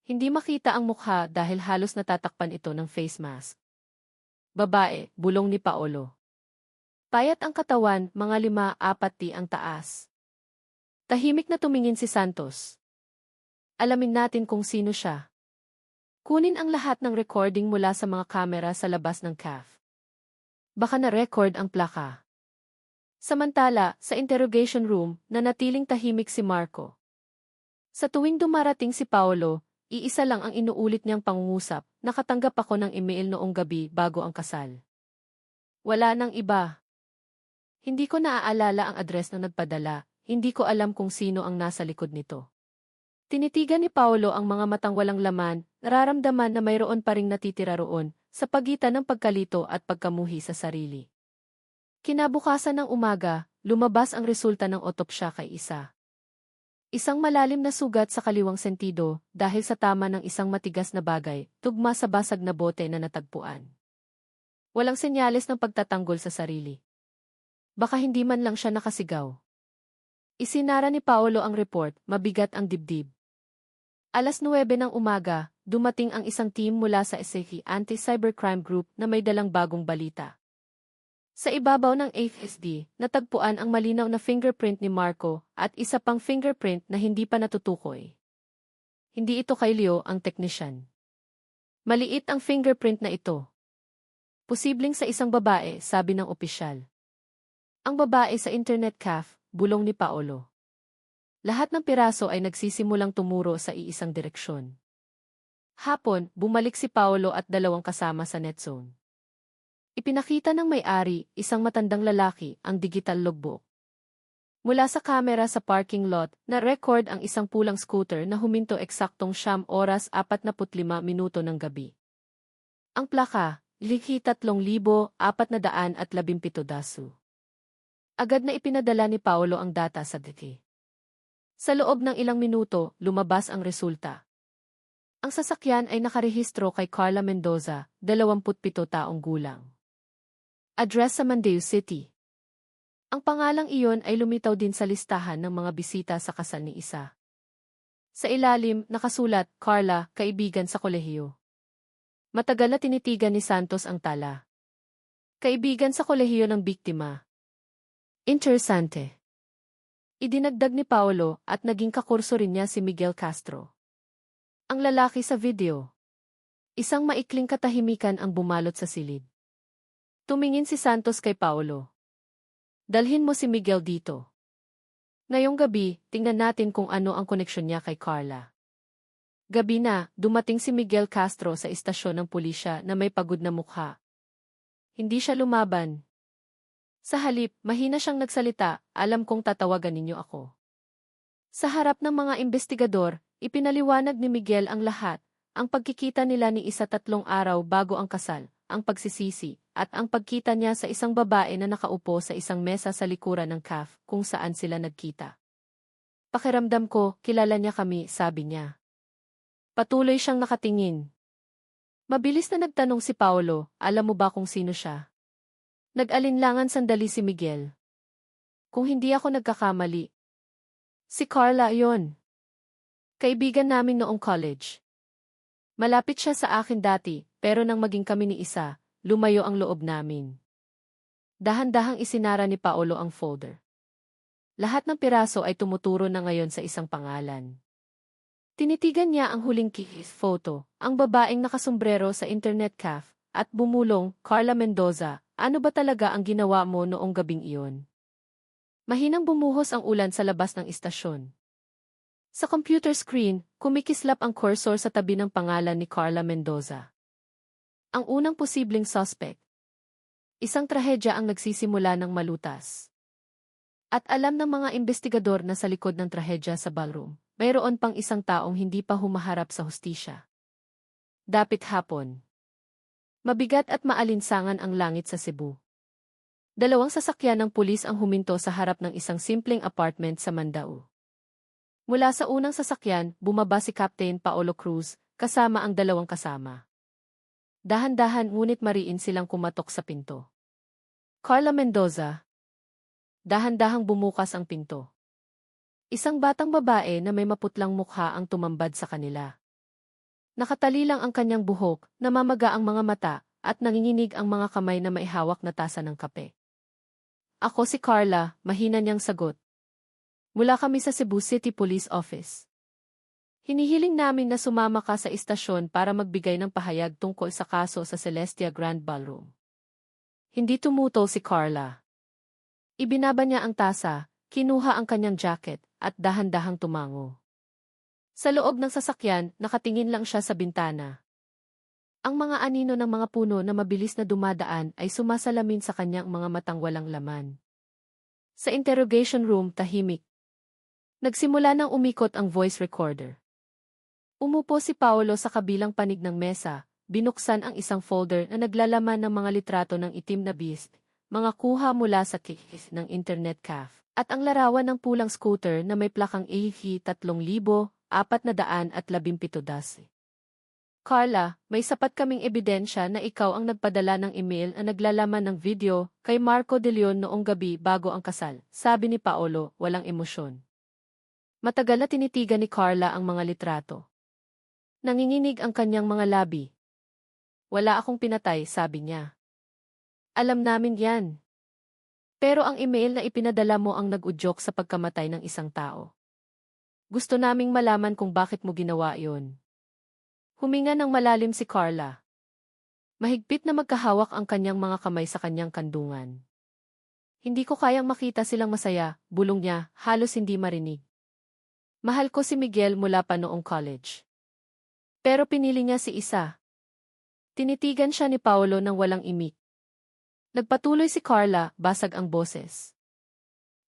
A: Hindi makita ang mukha dahil halos natatakpan ito ng face mask. Babae, bulong ni Paolo. Payat ang katawan, mga 5'4" ang taas. Tahimik na tumingin si Santos. Alamin natin kung sino siya. Kunin ang lahat ng recording mula sa mga kamera sa labas ng CAF. Baka na-record ang plaka. Samantala, sa interrogation room, nanatiling tahimik si Marco. Sa tuwing dumarating si Paolo, iisa lang ang inuulit niyang pangungusap, nakatanggap ako ng email noong gabi bago ang kasal. Wala nang iba. Hindi ko naaalala ang address na nagpadala, hindi ko alam kung sino ang nasa likod nito. Tinitigan ni Paolo ang mga matang walang laman, nararamdaman na mayroon pa ring natitira roon, sa pagitan ng pagkalito at pagkamuhi sa sarili. Kinabukasan ng umaga, lumabas ang resulta ng otopsya kay Isa. Isang malalim na sugat sa kaliwang sentido dahil sa tama ng isang matigas na bagay, tugma sa basag na bote na natagpuan. Walang senyales ng pagtatanggol sa sarili. Baka hindi man lang siya nakasigaw. Isinara ni Paolo ang report, mabigat ang dibdib. 9:00 ng umaga, dumating ang isang team mula sa SEC Anti-Cybercrime Group na may dalang bagong balita. Sa ibabaw ng FSD, natagpuan ang malinaw na fingerprint ni Marco at isa pang fingerprint na hindi pa natutukoy. Hindi ito kay Leo ang teknisyan. Maliit ang fingerprint na ito. Posibleng sa isang babae, sabi ng opisyal. Ang babae sa internet CAF, bulong ni Paolo. Lahat ng piraso ay nagsisimulang tumuro sa iisang direksyon. Hapon, bumalik si Paolo at dalawang kasama sa NetZone. Ipinakita ng may-ari, isang matandang lalaki, ang digital logbook. Mula sa kamera sa parking lot, na-record ang isang pulang scooter na huminto eksaktong 9:45 ng gabi. Ang plaka, likhi 3,417 daso. Agad na ipinadala ni Paolo ang data sa DT. Sa loob ng ilang minuto, lumabas ang resulta. Ang sasakyan ay nakarehistro kay Carla Mendoza, 27 taong gulang. Address sa Mandeo City. Ang pangalang iyon ay lumitaw din sa listahan ng mga bisita sa kasal ni Isa. Sa ilalim, nakasulat, Carla, kaibigan sa kolehiyo. Matagal na tinitigan ni Santos ang tala. Kaibigan sa kolehiyo ng biktima. Interesante. Idinagdag ni Paolo at naging kakurso rin niya si Miguel Castro. Ang lalaki sa video. Isang maikling katahimikan ang bumalot sa silid. Tumingin si Santos kay Paolo. Dalhin mo si Miguel dito. Ngayong gabi, tingnan natin kung ano ang koneksyon niya kay Carla. Gabi na, dumating si Miguel Castro sa istasyon ng pulisya na may pagod na mukha. Hindi siya lumaban. Sa halip, mahina siyang nagsalita, alam kong tatawagan ninyo ako. Sa harap ng mga investigador, ipinaliwanag ni Miguel ang lahat, ang pagkikita nila ni Isa 3 araw bago ang kasal, ang pagsisisi, at ang pagkita niya sa isang babae na nakaupo sa isang mesa sa likuran ng CAF kung saan sila nagkita. Pakiramdam ko, kilala niya kami, sabi niya. Patuloy siyang nakatingin. Mabilis na nagtanong si Paolo, alam mo ba kung sino siya? Nag-alinlangan sandali si Miguel. Kung hindi ako nagkakamali. Si Carla yon. Kaibigan namin noong college. Malapit siya sa akin dati, pero nang maging kami ni Isa, lumayo ang loob namin. Dahan-dahang isinara ni Paolo ang folder. Lahat ng piraso ay tumuturo na ngayon sa isang pangalan. Tinitigan niya ang huling kiss photo, ang babaeng nakasombrero sa internet CAF, at bumulong, Carla Mendoza, ano ba talaga ang ginawa mo noong gabing iyon? Mahinang bumuhos ang ulan sa labas ng istasyon. Sa computer screen, kumikislap ang cursor sa tabi ng pangalan ni Carla Mendoza. Ang unang posibleng suspect. Isang trahedya ang nagsisimula ng malutas. At alam ng mga investigador na sa likod ng trahedya sa ballroom, mayroon pang isang taong hindi pa humaharap sa hustisya. Dapit hapon. Mabigat at maalinsangan ang langit sa Cebu. 2 sasakyan ng pulis ang huminto sa harap ng isang simpleng apartment sa Mandao. Mula sa unang sasakyan, bumaba si Captain Paolo Cruz, kasama ang 2 kasama. Dahan-dahan ngunit mariin silang kumatok sa pinto. Carla Mendoza. dahan-dahang bumukas ang pinto. Isang batang babae na may maputlang mukha ang tumambad sa kanila. Nakatali lang ang kanyang buhok, namamaga ang mga mata, at nanginginig ang mga kamay na maihawak na tasa ng kape. Ako si Carla, mahina niyang sagot. Mula kami sa Cebu City Police Office. Hinihiling namin na sumama ka sa istasyon para magbigay ng pahayag tungkol sa kaso sa Celestia Grand Ballroom. Hindi tumutol si Carla. Ibinaba niya ang tasa, kinuha ang kanyang jacket, at dahan-dahang tumango. Sa loob ng sasakyan, nakatingin lang siya sa bintana. Ang mga anino ng mga puno na mabilis na dumadaan ay sumasalamin sa kanyang mga matang walang laman. Sa interrogation room, tahimik. Nagsimula nang umikot ang voice recorder. Umupo si Paolo sa kabilang panig ng mesa, binuksan ang isang folder na naglalaman ng mga litrato ng itim na beast, mga kuha mula sa kikis ng internet cafe, at ang larawan ng pulang scooter na may plakang AV 3,417. Carla, may sapat kaming ebidensya na ikaw ang nagpadala ng email na naglalaman ng video kay Marco De Leon noong gabi bago ang kasal, sabi ni Paolo, walang emosyon. Matagal na tinitigan ni Carla ang mga litrato. Nanginginig ang kanyang mga labi. Wala akong pinatay, sabi niya. Alam namin yan. Pero ang email na ipinadala mo ang nag-udyok sa pagkamatay ng isang tao. Gusto naming malaman kung bakit mo ginawa yon. Huminga ng malalim si Carla. Mahigpit na magkahawak ang kanyang mga kamay sa kanyang kandungan. Hindi ko kayang makita silang masaya, bulong niya, halos hindi marinig. Mahal ko si Miguel mula pa noong college. Pero pinili niya si Isa. Tinitigan siya ni Paolo nang walang imik. Nagpatuloy si Carla, basag ang boses.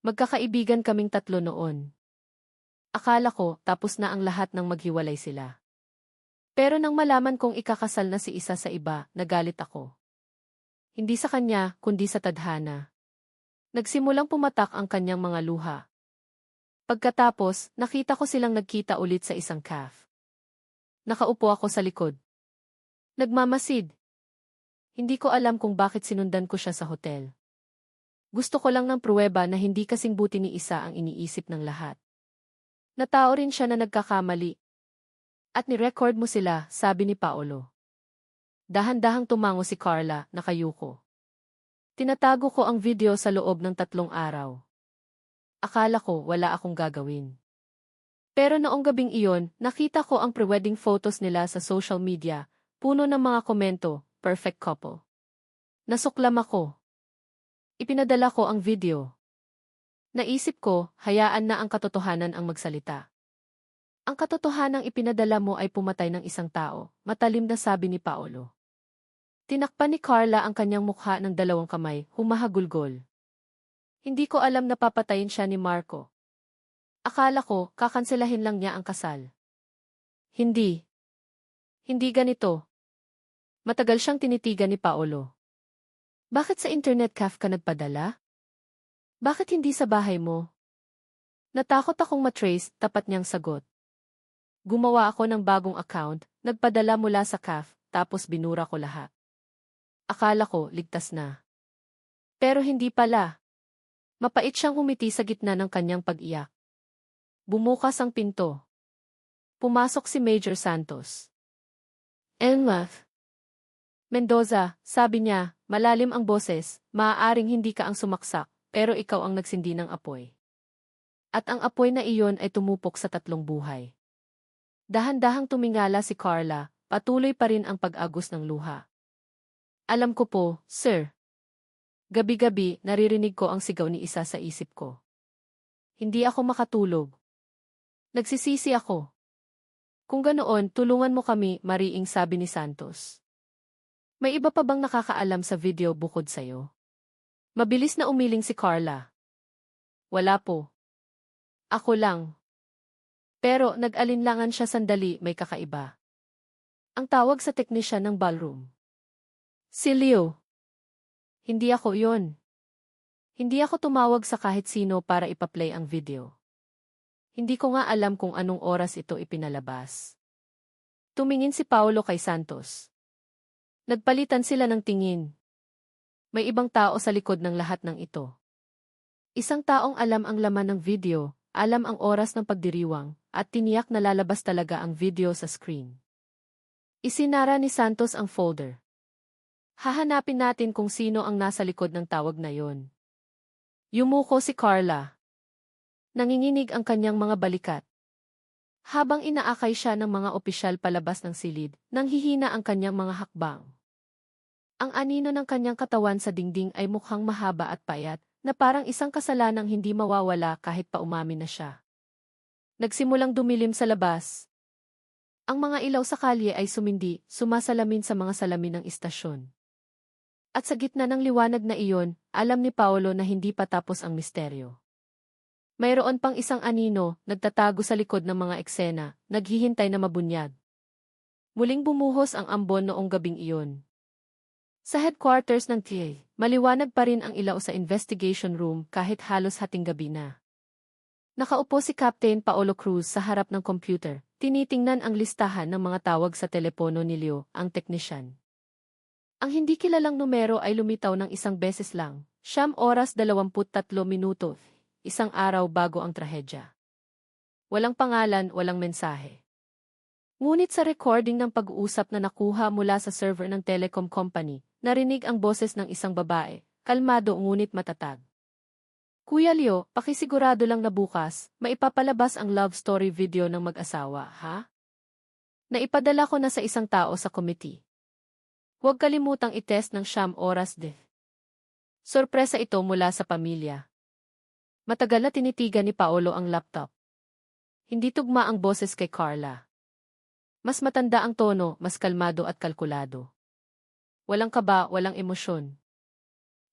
A: Magkakaibigan kaming tatlo noon. Akala ko, tapos na ang lahat nang maghiwalay sila. Pero nang malaman kong ikakasal na si Isa sa iba, nagalit ako. Hindi sa kanya, kundi sa tadhana. Nagsimulang pumatak ang kanyang mga luha. Pagkatapos, nakita ko silang nagkita ulit sa isang cafe. Nakaupo ako sa likod. Nagmamasid. Hindi ko alam kung bakit sinundan ko siya sa hotel. Gusto ko lang ng pruweba na hindi kasing buti ni Isa ang iniisip ng lahat. Natao rin siya na nagkakamali. At ni-record mo sila, sabi ni Paolo. Dahan-dahang tumango si Carla, nakayuko. Tinatago ko ang video sa loob ng 3 araw. Akala ko wala akong gagawin. Pero noong gabing iyon, nakita ko ang pre-wedding photos nila sa social media, puno ng mga komento, perfect couple. Nasuklam ako. Ipinadala ko ang video. Naisip ko, hayaan na ang katotohanan ang magsalita. Ang katotohanang ipinadala mo ay pumatay ng isang tao, matalim na sabi ni Paolo. Tinakpan ni Carla ang kanyang mukha ng 2 kamay, humahagulgol. Hindi ko alam na papatayin siya ni Marco. Akala ko, kakanselahin lang niya ang kasal. Hindi. Hindi ganito. Matagal siyang tinitigan ni Paolo. Bakit sa internet cafe ka nagpadala? Bakit hindi sa bahay mo? Natakot akong matrace, tapat niyang sagot. Gumawa ako ng bagong account, nagpadala mula sa cafe, tapos binura ko lahat. Akala ko, ligtas na. Pero hindi pala. Mapait siyang humiti sa gitna ng kanyang pag-iyak. Bumukas ang pinto. Pumasok si Major Santos. Emma Mendoza, sabi niya, malalim ang boses, maaaring hindi ka ang sumaksak, pero ikaw ang nagsindi ng apoy. At ang apoy na iyon ay tumupok sa 3 buhay. Dahan-dahang tumingala si Carla, patuloy pa rin ang pag-agos ng luha. Alam ko po, sir. Gabi-gabi, naririnig ko ang sigaw ni Isa sa isip ko. Hindi ako makatulog. Nagsisisi ako. Kung ganoon, tulungan mo kami, mariing sabi ni Santos. May iba pa bang nakakaalam sa video bukod sa'yo? Mabilis na umiling si Carla. Wala po. Ako lang. Pero nag-alinlangan siya sandali, may kakaiba. Ang tawag sa teknisyan ng ballroom. Si Leo. Hindi ako yon. Hindi ako tumawag sa kahit sino para ipa-play ang video. Hindi ko nga alam kung anong oras ito ipinalabas. Tumingin si Paolo kay Santos. Nagpalitan sila ng tingin. May ibang tao sa likod ng lahat ng ito. Isang taong alam ang laman ng video, alam ang oras ng pagdiriwang, at tiniyak na lalabas talaga ang video sa screen. Isinara ni Santos ang folder. Hahanapin natin kung sino ang nasa likod ng tawag na yon. Yumuko si Carla. Nanginginig ang kanyang mga balikat. Habang inaakay siya ng mga opisyal palabas ng silid, nanghihina ang kanyang mga hakbang. Ang anino ng kanyang katawan sa dingding ay mukhang mahaba at payat, na parang isang kasalanang hindi mawawala kahit pa umamin na siya. Nagsimulang dumilim sa labas. Ang mga ilaw sa kalye ay sumindi, sumasalamin sa mga salamin ng istasyon. At sa gitna ng liwanag na iyon, alam ni Paolo na hindi pa tapos ang misteryo. Mayroon pang isang anino, nagtatago sa likod ng mga eksena, naghihintay na mabunyag. Muling bumuhos ang ambon noong gabing iyon. Sa headquarters ng TA, maliwanag pa rin ang ilaw sa investigation room kahit halos hating gabi na. Nakaupo si Captain Paolo Cruz sa harap ng computer, tinitingnan ang listahan ng mga tawag sa telepono ni Leo, ang teknisyan. Ang hindi kilalang numero ay lumitaw ng isang beses lang, 9:23, isang araw bago ang trahedya. Walang pangalan, walang mensahe. Ngunit sa recording ng pag-uusap na nakuha mula sa server ng telecom company, narinig ang boses ng isang babae, kalmado ngunit matatag. Kuya Leo, pakisigurado lang na bukas, maipapalabas ang love story video ng mag-asawa, ha? Naipadala ko na sa isang tao sa committee. Huwag kalimutang itest ng 9 oras. Sorpresa ito mula sa pamilya. Matagal na tinitigan ni Paolo ang laptop. Hindi tugma ang boses kay Carla. Mas matanda ang tono, mas kalmado at kalkulado. Walang kaba, walang emosyon.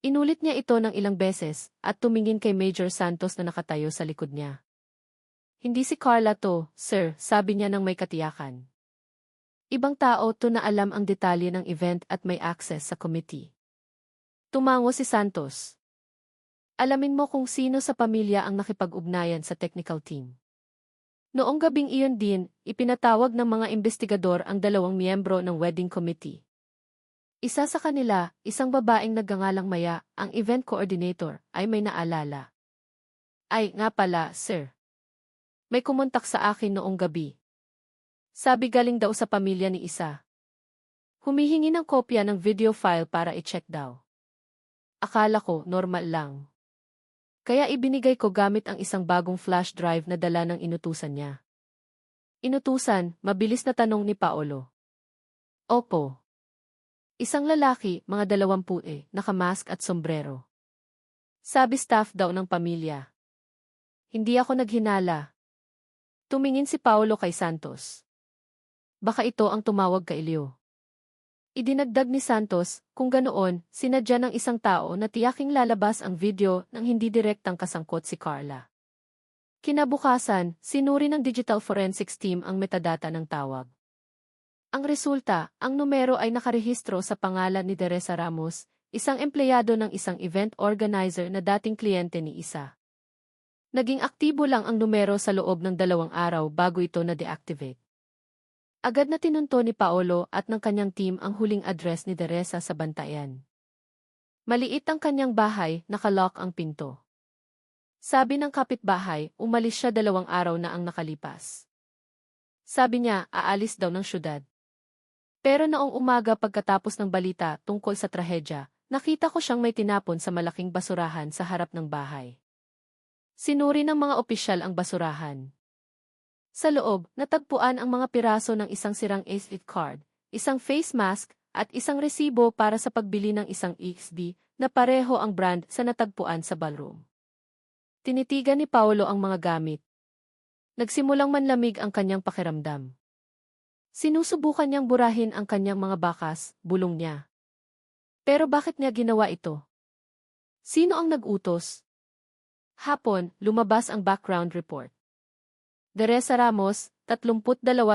A: Inulit niya ito ng ilang beses, at tumingin kay Major Santos na nakatayo sa likod niya. Hindi si Carla to, sir, sabi niya ng may katiyakan. Ibang tao to na alam ang detalye ng event at may access sa committee. Tumango si Santos. Alamin mo kung sino sa pamilya ang nakipag-ugnayan sa technical team. Noong gabing iyon din, ipinatawag ng mga investigador ang 2 miyembro ng wedding committee. Isa sa kanila, isang babaeng nagngangalang Maya, ang event coordinator, ay may naalala. Ay, nga pala, sir. May kumontak sa akin noong gabi. Sabi galing daw sa pamilya ni Isa. Humihingi ng kopya ng video file para i-check daw. Akala ko, normal lang. Kaya ibinigay ko gamit ang isang bagong flash drive na dala ng inutusan niya. Inutusan, mabilis na tanong ni Paolo. Opo. Isang lalaki, mga 20, nakamask at sombrero. Sabi staff daw ng pamilya. Hindi ako naghinala. Tumingin si Paolo kay Santos. Baka ito ang tumawag kay Leo. Idinagdag ni Santos, kung ganoon, sinadya ng isang tao na tiyaking lalabas ang video nang hindi direktang kasangkot si Carla. Kinabukasan, sinuri ng Digital Forensics Team ang metadata ng tawag. Ang resulta, ang numero ay nakarehistro sa pangalan ni Teresa Ramos, isang empleyado ng isang event organizer na dating kliyente ni Isa. Naging aktibo lang ang numero sa loob ng 2 araw bago ito na-deactivate. Agad na tinunto ni Paolo at ng kanyang team ang huling address ni Teresa sa Bantayan. Maliit ang kanyang bahay, nakalock ang pinto. Sabi ng kapitbahay, umalis siya 2 araw na ang nakalipas. Sabi niya, aalis daw ng syudad. Pero noong umaga pagkatapos ng balita tungkol sa trahedya, nakita ko siyang may tinapon sa malaking basurahan sa harap ng bahay. Sinuri ng mga opisyal ang basurahan. Sa loob, natagpuan ang mga piraso ng isang sirang SD card, isang face mask, at isang resibo para sa pagbili ng isang XD na pareho ang brand sa natagpuan sa ballroom. Tinitigan ni Paolo ang mga gamit. Nagsimulang manlamig ang kanyang pakiramdam. Sinusubukan niyang burahin ang kanyang mga bakas, bulong niya. Pero bakit niya ginawa ito? Sino ang nag-utos? Hapon, lumabas ang background report. Teresa Ramos, 32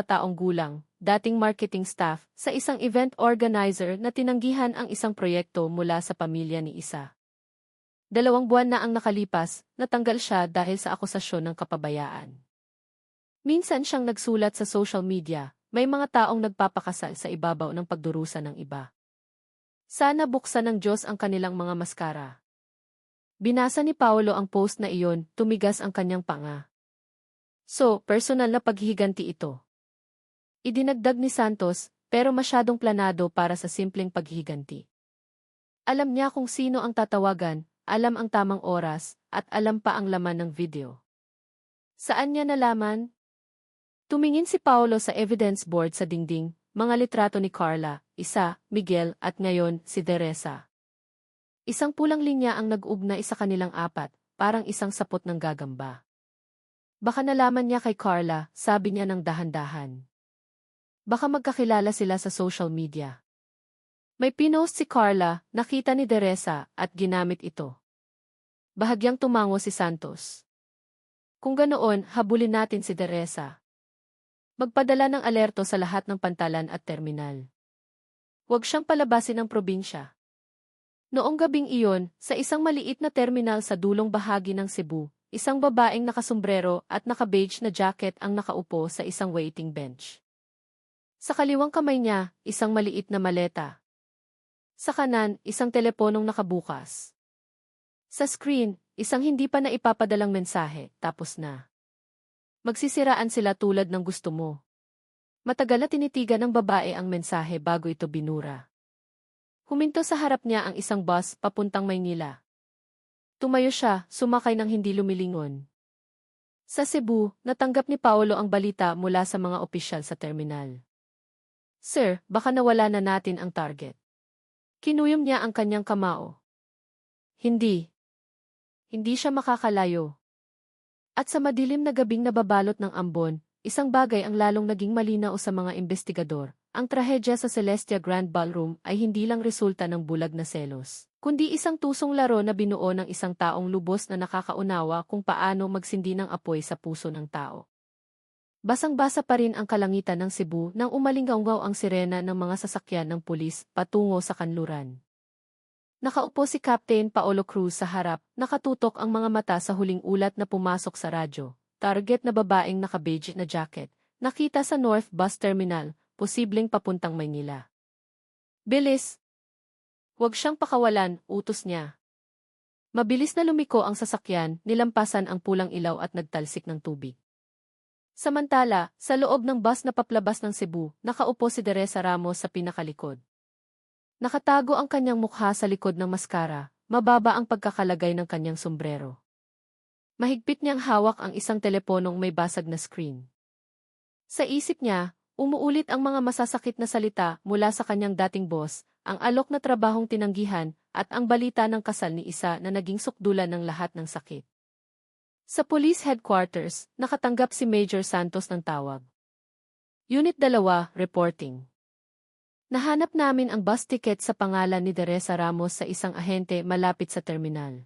A: taong gulang, dating marketing staff, sa isang event organizer na tinanggihan ang isang proyekto mula sa pamilya ni Isa. 2 buwan na ang nakalipas, natanggal siya dahil sa akusasyon ng kapabayaan. Minsan siyang nagsulat sa social media, may mga taong nagpapakasal sa ibabaw ng pagdurusa ng iba. Sana buksan ng Diyos ang kanilang mga maskara. Binasa ni Paolo ang post na iyon, tumigas ang kanyang panga. So, personal na paghihiganti ito. Idinagdag ni Santos, pero masyadong planado para sa simpleng paghihiganti. Alam niya kung sino ang tatawagan, alam ang tamang oras, at alam pa ang laman ng video. Saan niya nalaman? Tumingin si Paolo sa evidence board sa dingding, mga litrato ni Carla, isa, Miguel, at ngayon, si Teresa. Isang pulang linya ang nag-ugnay sa kanilang apat, parang isang sapot ng gagamba. Baka nalaman niya kay Carla, sabi niya ng dahan-dahan. Baka magkakilala sila sa social media. May pinost si Carla, nakita ni Teresa, at ginamit ito. Bahagyang tumango si Santos. Kung ganoon, habulin natin si Teresa. Magpadala ng alerto sa lahat ng pantalan at terminal. Huwag siyang palabasin ng probinsya. Noong gabing iyon, sa isang maliit na terminal sa dulong bahagi ng Cebu, isang babaeng nakasombrero at naka-beige na jacket ang nakaupo sa isang waiting bench. Sa kaliwang kamay niya, isang maliit na maleta. Sa kanan, isang teleponong nakabukas. Sa screen, isang hindi pa naipapadalang mensahe, tapos na. Magsisiraan sila tulad ng gusto mo. Matagal na tinitigan ng babae ang mensahe bago ito binura. Huminto sa harap niya ang isang bus papuntang Maynila. Tumayo siya, sumakay ng hindi lumilingon. Sa Cebu, natanggap ni Paolo ang balita mula sa mga opisyal sa terminal. Sir, baka nawala na natin ang target. Kinuyom niya ang kanyang kamao. Hindi. Hindi siya makakalayo. At sa madilim na gabing nababalot ng ambon, isang bagay ang lalong naging malinaw sa mga investigador. Ang trahedya sa Celestia Grand Ballroom ay hindi lang resulta ng bulag na selos, kundi isang tusong laro na binuo ng isang taong lubos na nakakaunawa kung paano magsindi ng apoy sa puso ng tao. Basang-basa pa rin ang kalangitan ng Cebu nang umalinggaw ang sirena ng mga sasakyan ng pulis patungo sa kanluran. Nakaupo si Captain Paolo Cruz sa harap, nakatutok ang mga mata sa huling ulat na pumasok sa radyo. Target na babaeng naka-beige na jacket, nakita sa North Bus Terminal, posibleng papuntang Maynila. Bilis! Huwag siyang pakawalan, utos niya. Mabilis na lumiko ang sasakyan, nilampasan ang pulang ilaw at nagtalsik ng tubig. Samantala, sa loob ng bus na paplabas ng Cebu, nakaupo si Teresa Ramos sa pinakalikod. Nakatago ang kanyang mukha sa likod ng maskara, mababa ang pagkakalagay ng kanyang sombrero. Mahigpit niyang hawak ang isang teleponong may basag na screen. Sa isip niya, umuulit ang mga masasakit na salita mula sa kanyang dating boss, ang alok na trabahong tinanggihan, at ang balita ng kasal ni isa na naging sukdulan ng lahat ng sakit. Sa police headquarters, nakatanggap si Major Santos ng tawag. Unit 2, reporting. Nahanap namin ang bus ticket sa pangalan ni Teresa Ramos sa isang ahente malapit sa terminal.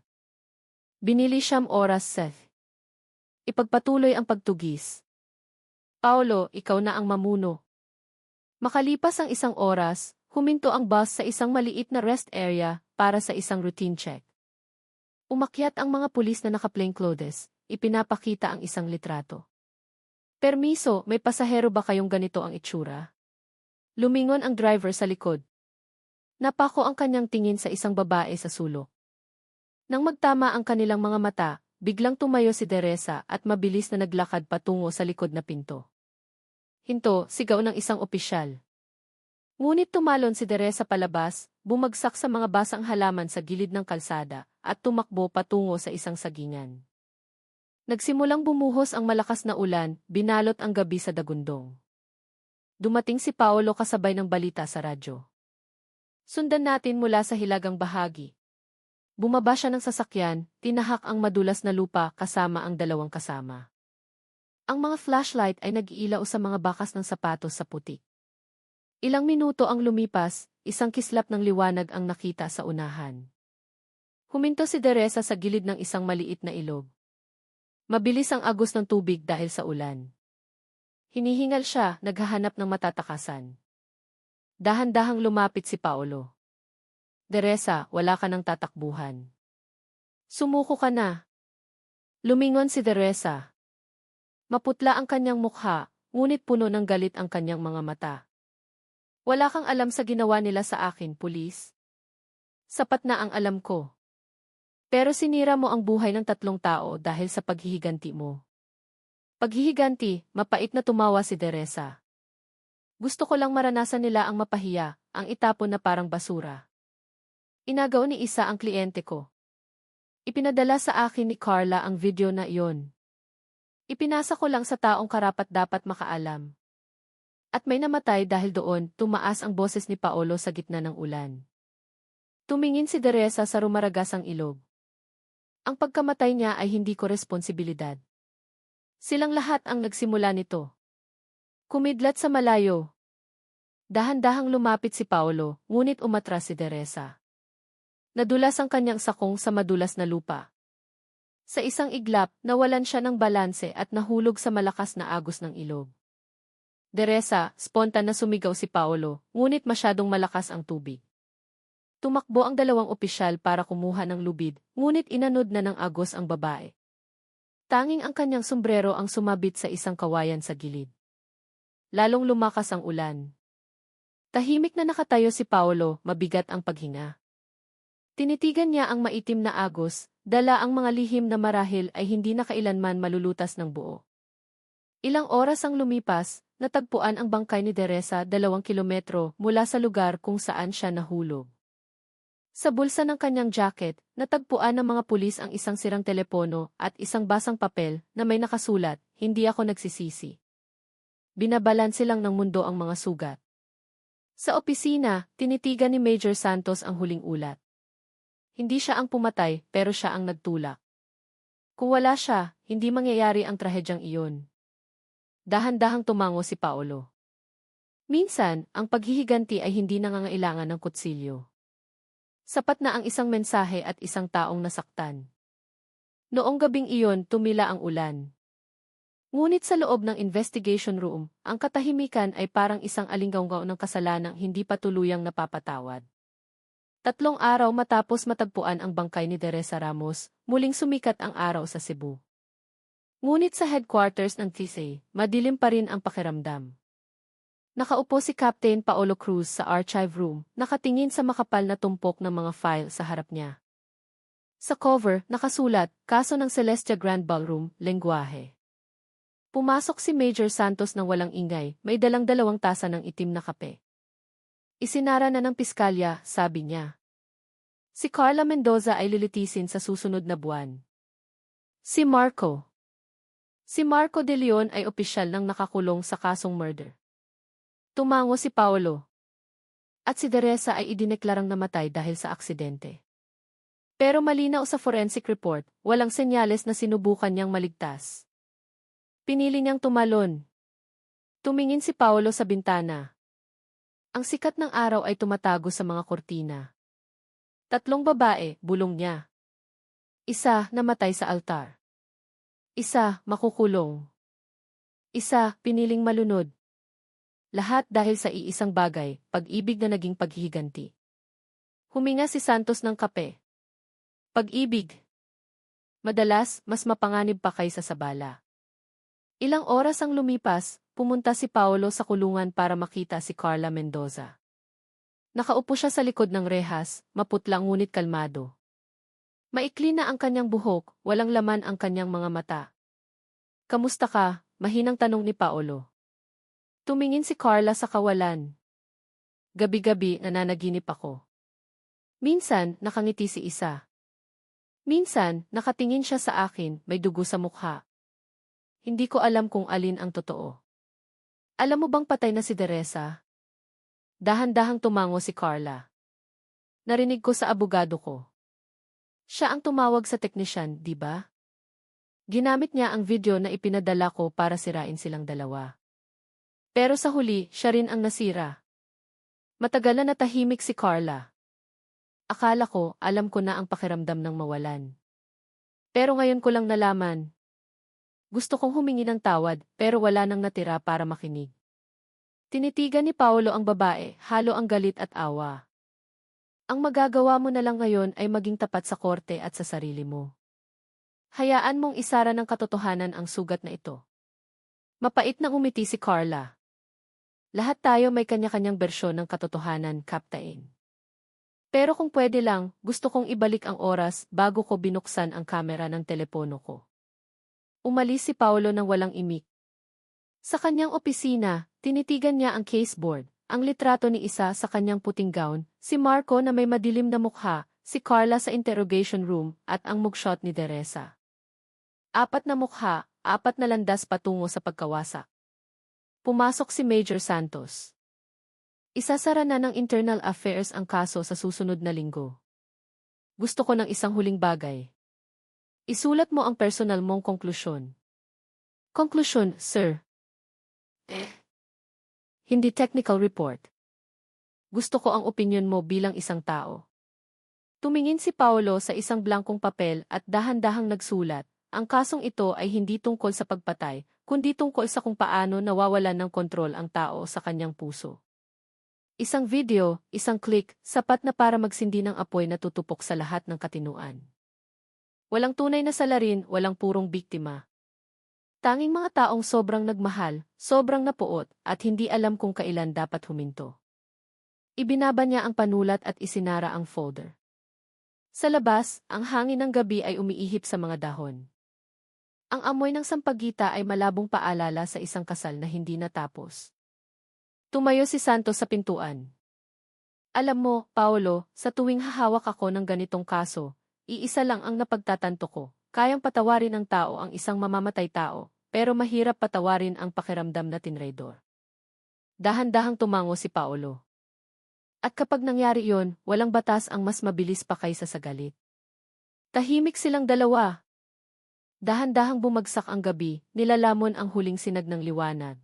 A: Binili siyam oras, Seth. Ipagpatuloy ang pagtugis. Paolo, ikaw na ang mamuno. Makalipas ang isang oras, huminto ang bus sa isang maliit na rest area para sa isang routine check. Umakyat ang mga pulis na naka-plainclothes, ipinapakita ang isang litrato. Permiso, may pasahero ba kayong ganito ang itsura? Lumingon ang driver sa likod. Napako ang kanyang tingin sa isang babae sa sulok. Nang magtama ang kanilang mga mata, biglang tumayo si Teresa at mabilis na naglakad patungo sa likod na pinto. Hinto, sigaw ng isang opisyal. Ngunit tumalon si Teresa palabas, bumagsak sa mga basang halaman sa gilid ng kalsada, at tumakbo patungo sa isang sagingan. Nagsimulang bumuhos ang malakas na ulan, binalot ang gabi sa dagundong. Dumating si Paolo kasabay ng balita sa radyo. Sundan natin mula sa hilagang bahagi. Bumaba siya ng sasakyan, tinahak ang madulas na lupa kasama ang dalawang kasama. Ang mga flashlight ay nag-iilaw sa mga bakas ng sapatos sa putik. Ilang minuto ang lumipas, isang kislap ng liwanag ang nakita sa unahan. Huminto si Teresa sa gilid ng isang maliit na ilog. Mabilis ang agos ng tubig dahil sa ulan. Hinihingal siya, naghahanap ng matatakasan. Dahan-dahang lumapit si Paolo. Teresa, wala ka ng tatakbuhan. Sumuko ka na. Lumingon si Teresa. Maputla ang kanyang mukha, ngunit puno ng galit ang kanyang mga mata. Wala kang alam sa ginawa nila sa akin, pulis. Sapat na ang alam ko. Pero sinira mo ang buhay ng 3 tao dahil sa paghihiganti mo. Paghihiganti, mapait na tumawa si Teresa. Gusto ko lang maranasan nila ang mapahiya, ang itapon na parang basura. Inagaw ni isa ang kliyente ko. Ipinadala sa akin ni Carla ang video na iyon. Ipinasa ko lang sa taong karapat-dapat makaalam. At may namatay dahil doon, tumaas ang boses ni Paolo sa gitna ng ulan. Tumingin si Teresa sa rumaragasang ilog. Ang pagkamatay niya ay hindi ko responsibilidad. Silang lahat ang nagsimula nito. Kumidlat sa malayo. Dahan-dahang lumapit si Paolo, ngunit umatras si Teresa. Nadulas ang kanyang sakong sa madulas na lupa. Sa isang iglap, nawalan siya ng balanse at nahulog sa malakas na agos ng ilog. Teresa, spontan na sumigaw si Paolo, ngunit masyadong malakas ang tubig. Tumakbo ang 2 opisyal para kumuha ng lubid, ngunit inanod na ng agos ang babae. Tanging ang kanyang sombrero ang sumabit sa isang kawayan sa gilid. Lalong lumakas ang ulan. Tahimik na nakatayo si Paolo, mabigat ang paghinga. Tinitigan niya ang maitim na agos, dala ang mga lihim na marahil ay hindi na kailanman malulutas ng buo. Ilang oras ang lumipas, natagpuan ang bangkay ni Teresa 2 kilometro mula sa lugar kung saan siya nahulog. Sa bulsa ng kanyang jacket, natagpuan ng mga pulis ang isang sirang telepono at isang basang papel na may nakasulat, "Hindi ako nagsisisi." Binabalanse lang ng mundo ang mga sugat. Sa opisina, tinitigan ni Major Santos ang huling ulat. Hindi siya ang pumatay, pero siya ang nagtulak. Kung wala siya, hindi mangyayari ang trahedyang iyon. Dahan-dahang tumango si Paolo. Minsan, ang paghihiganti ay hindi nangangailangan ng kutsilyo. Sapat na ang isang mensahe at isang taong nasaktan. Noong gabing iyon, tumila ang ulan. Ngunit sa loob ng investigation room, ang katahimikan ay parang isang alinggaw ng kasalanang hindi pa tuluyang napapatawad. 3 araw matapos matagpuan ang bangkay ni Teresa Ramos, muling sumikat ang araw sa Cebu. Ngunit sa headquarters ng TSA, madilim pa rin ang pakiramdam. Nakaupo si Captain Paolo Cruz sa archive room, nakatingin sa makapal na tumpok ng mga file sa harap niya. Sa cover, nakasulat, "Kaso ng Celestia Grand Ballroom, Lengguahe." Pumasok si Major Santos ng walang ingay, may dalang 2 tasa ng itim na kape. Isinara na ng piskalya, sabi niya. Si Carla Mendoza ay lilitisin sa susunod na buwan. Si Marco De Leon ay opisyal ng nakakulong sa kasong murder. Tumango si Paolo. At si Teresa ay idineklarang namatay dahil sa aksidente. Pero malinaw sa forensic report, walang senyales na sinubukan niyang maligtas. Pinili niyang tumalon. Tumingin si Paolo sa bintana. Ang sikat ng araw ay tumatago sa mga kortina. 3 babae, bulong niya. Isa, namatay sa altar. Isa, makukulong. Isa, piniling malunod. Lahat dahil sa iisang bagay, pag-ibig na naging paghihiganti. Huminga si Santos ng kape. Pag-ibig. Madalas, mas mapanganib pa kaysa sa bala. Ilang oras ang lumipas, pumunta si Paolo sa kulungan para makita si Carla Mendoza. Nakaupo siya sa likod ng rehas, maputlang ngunit kalmado. Maikli na ang kanyang buhok, walang laman ang kanyang mga mata. "Kamusta ka?" mahinang tanong ni Paolo. Tumingin si Carla sa kawalan. "Gabi-gabi nananaginip ako." Minsan, nakangiti si isa. Minsan, nakatingin siya sa akin, may dugo sa mukha. Hindi ko alam kung alin ang totoo. Alam mo bang patay na si Teresa? Dahan-dahang tumango si Carla. Narinig ko sa abogado ko. Siya ang tumawag sa teknisyan, di ba? Ginamit niya ang video na ipinadala ko para sirain silang dalawa. Pero sa huli, siya rin ang nasira. Matagal na natahimik si Carla. Akala ko, alam ko na ang pakiramdam ng mawalan. Pero ngayon ko lang nalaman. Gusto kong humingi ng tawad, pero wala nang natira para makinig. Tinitigan ni Paolo ang babae, halo ang galit at awa. Ang magagawa mo na lang ngayon ay maging tapat sa korte at sa sarili mo. Hayaan mong isara ng katotohanan ang sugat na ito. Mapait na umiti si Carla. Lahat tayo may kanya-kanyang bersyon ng katotohanan, Captain. Pero kung pwede lang, gusto kong ibalik ang oras bago ko binuksan ang kamera ng telepono ko. Umalis si Paolo nang walang imik. Sa kanyang opisina, tinitigan niya ang caseboard, ang litrato ni isa sa kanyang puting gown, si Marco na may madilim na mukha, si Carla sa interrogation room, at ang mugshot ni Teresa. 4 na mukha, 4 na landas patungo sa pagkawasak. Pumasok si Major Santos. Isasara na ng Internal Affairs ang kaso sa susunod na linggo. Gusto ko ng isang huling bagay. Isulat mo ang personal mong konklusyon. Konklusyon, sir. Hindi technical report. Gusto ko ang opinyon mo bilang isang tao. Tumingin si Paolo sa isang blankong papel at dahan-dahang nagsulat. Ang kasong ito ay hindi tungkol sa pagpatay, kundi tungkol sa kung paano nawawalan ng kontrol ang tao sa kanyang puso. Isang video, isang click, sapat na para magsindi ng apoy na tutupok sa lahat ng katinuan. Walang tunay na salarin, walang purong biktima. Tanging mga taong sobrang nagmahal, sobrang napuot, at hindi alam kung kailan dapat huminto. Ibinaba niya ang panulat at isinara ang folder. Sa labas, ang hangin ng gabi ay umiihip sa mga dahon. Ang amoy ng sampagita ay malabong paalala sa isang kasal na hindi natapos. Tumayo si Santos sa pintuan. Alam mo, Paolo, sa tuwing hahawak ako ng ganitong kaso, iisa lang ang napagtatanto ko. Kayang patawarin ng tao ang isang mamamatay tao, pero mahirap patawarin ang pakiramdam na tinraidor. Dahan-dahang tumango si Paolo. At kapag nangyari yon, walang batas ang mas mabilis pa kaysa sa galit. Tahimik silang dalawa. Dahan-dahang bumagsak ang gabi, nilalamon ang huling sinag ng liwanag.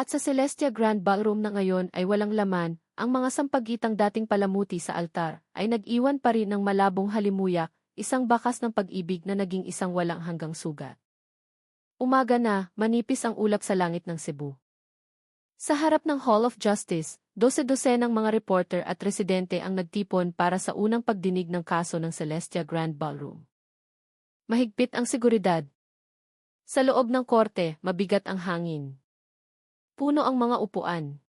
A: At sa Celestia Grand Ballroom na ngayon ay walang laman, ang mga sampagitang dating palamuti sa altar ay nag-iwan pa rin ng malabong halimuyak, isang bakas ng pag-ibig na naging isang walang hanggang sugat. Umaga na, manipis ang ulap sa langit ng Cebu. Sa harap ng Hall of Justice, 12-12 ng mga reporter at residente ang nagtipon para sa unang pagdinig ng kaso ng Celestia Grand Ballroom. Mahigpit ang seguridad. Sa loob ng korte, mabigat ang hangin. Puno ang mga upuan.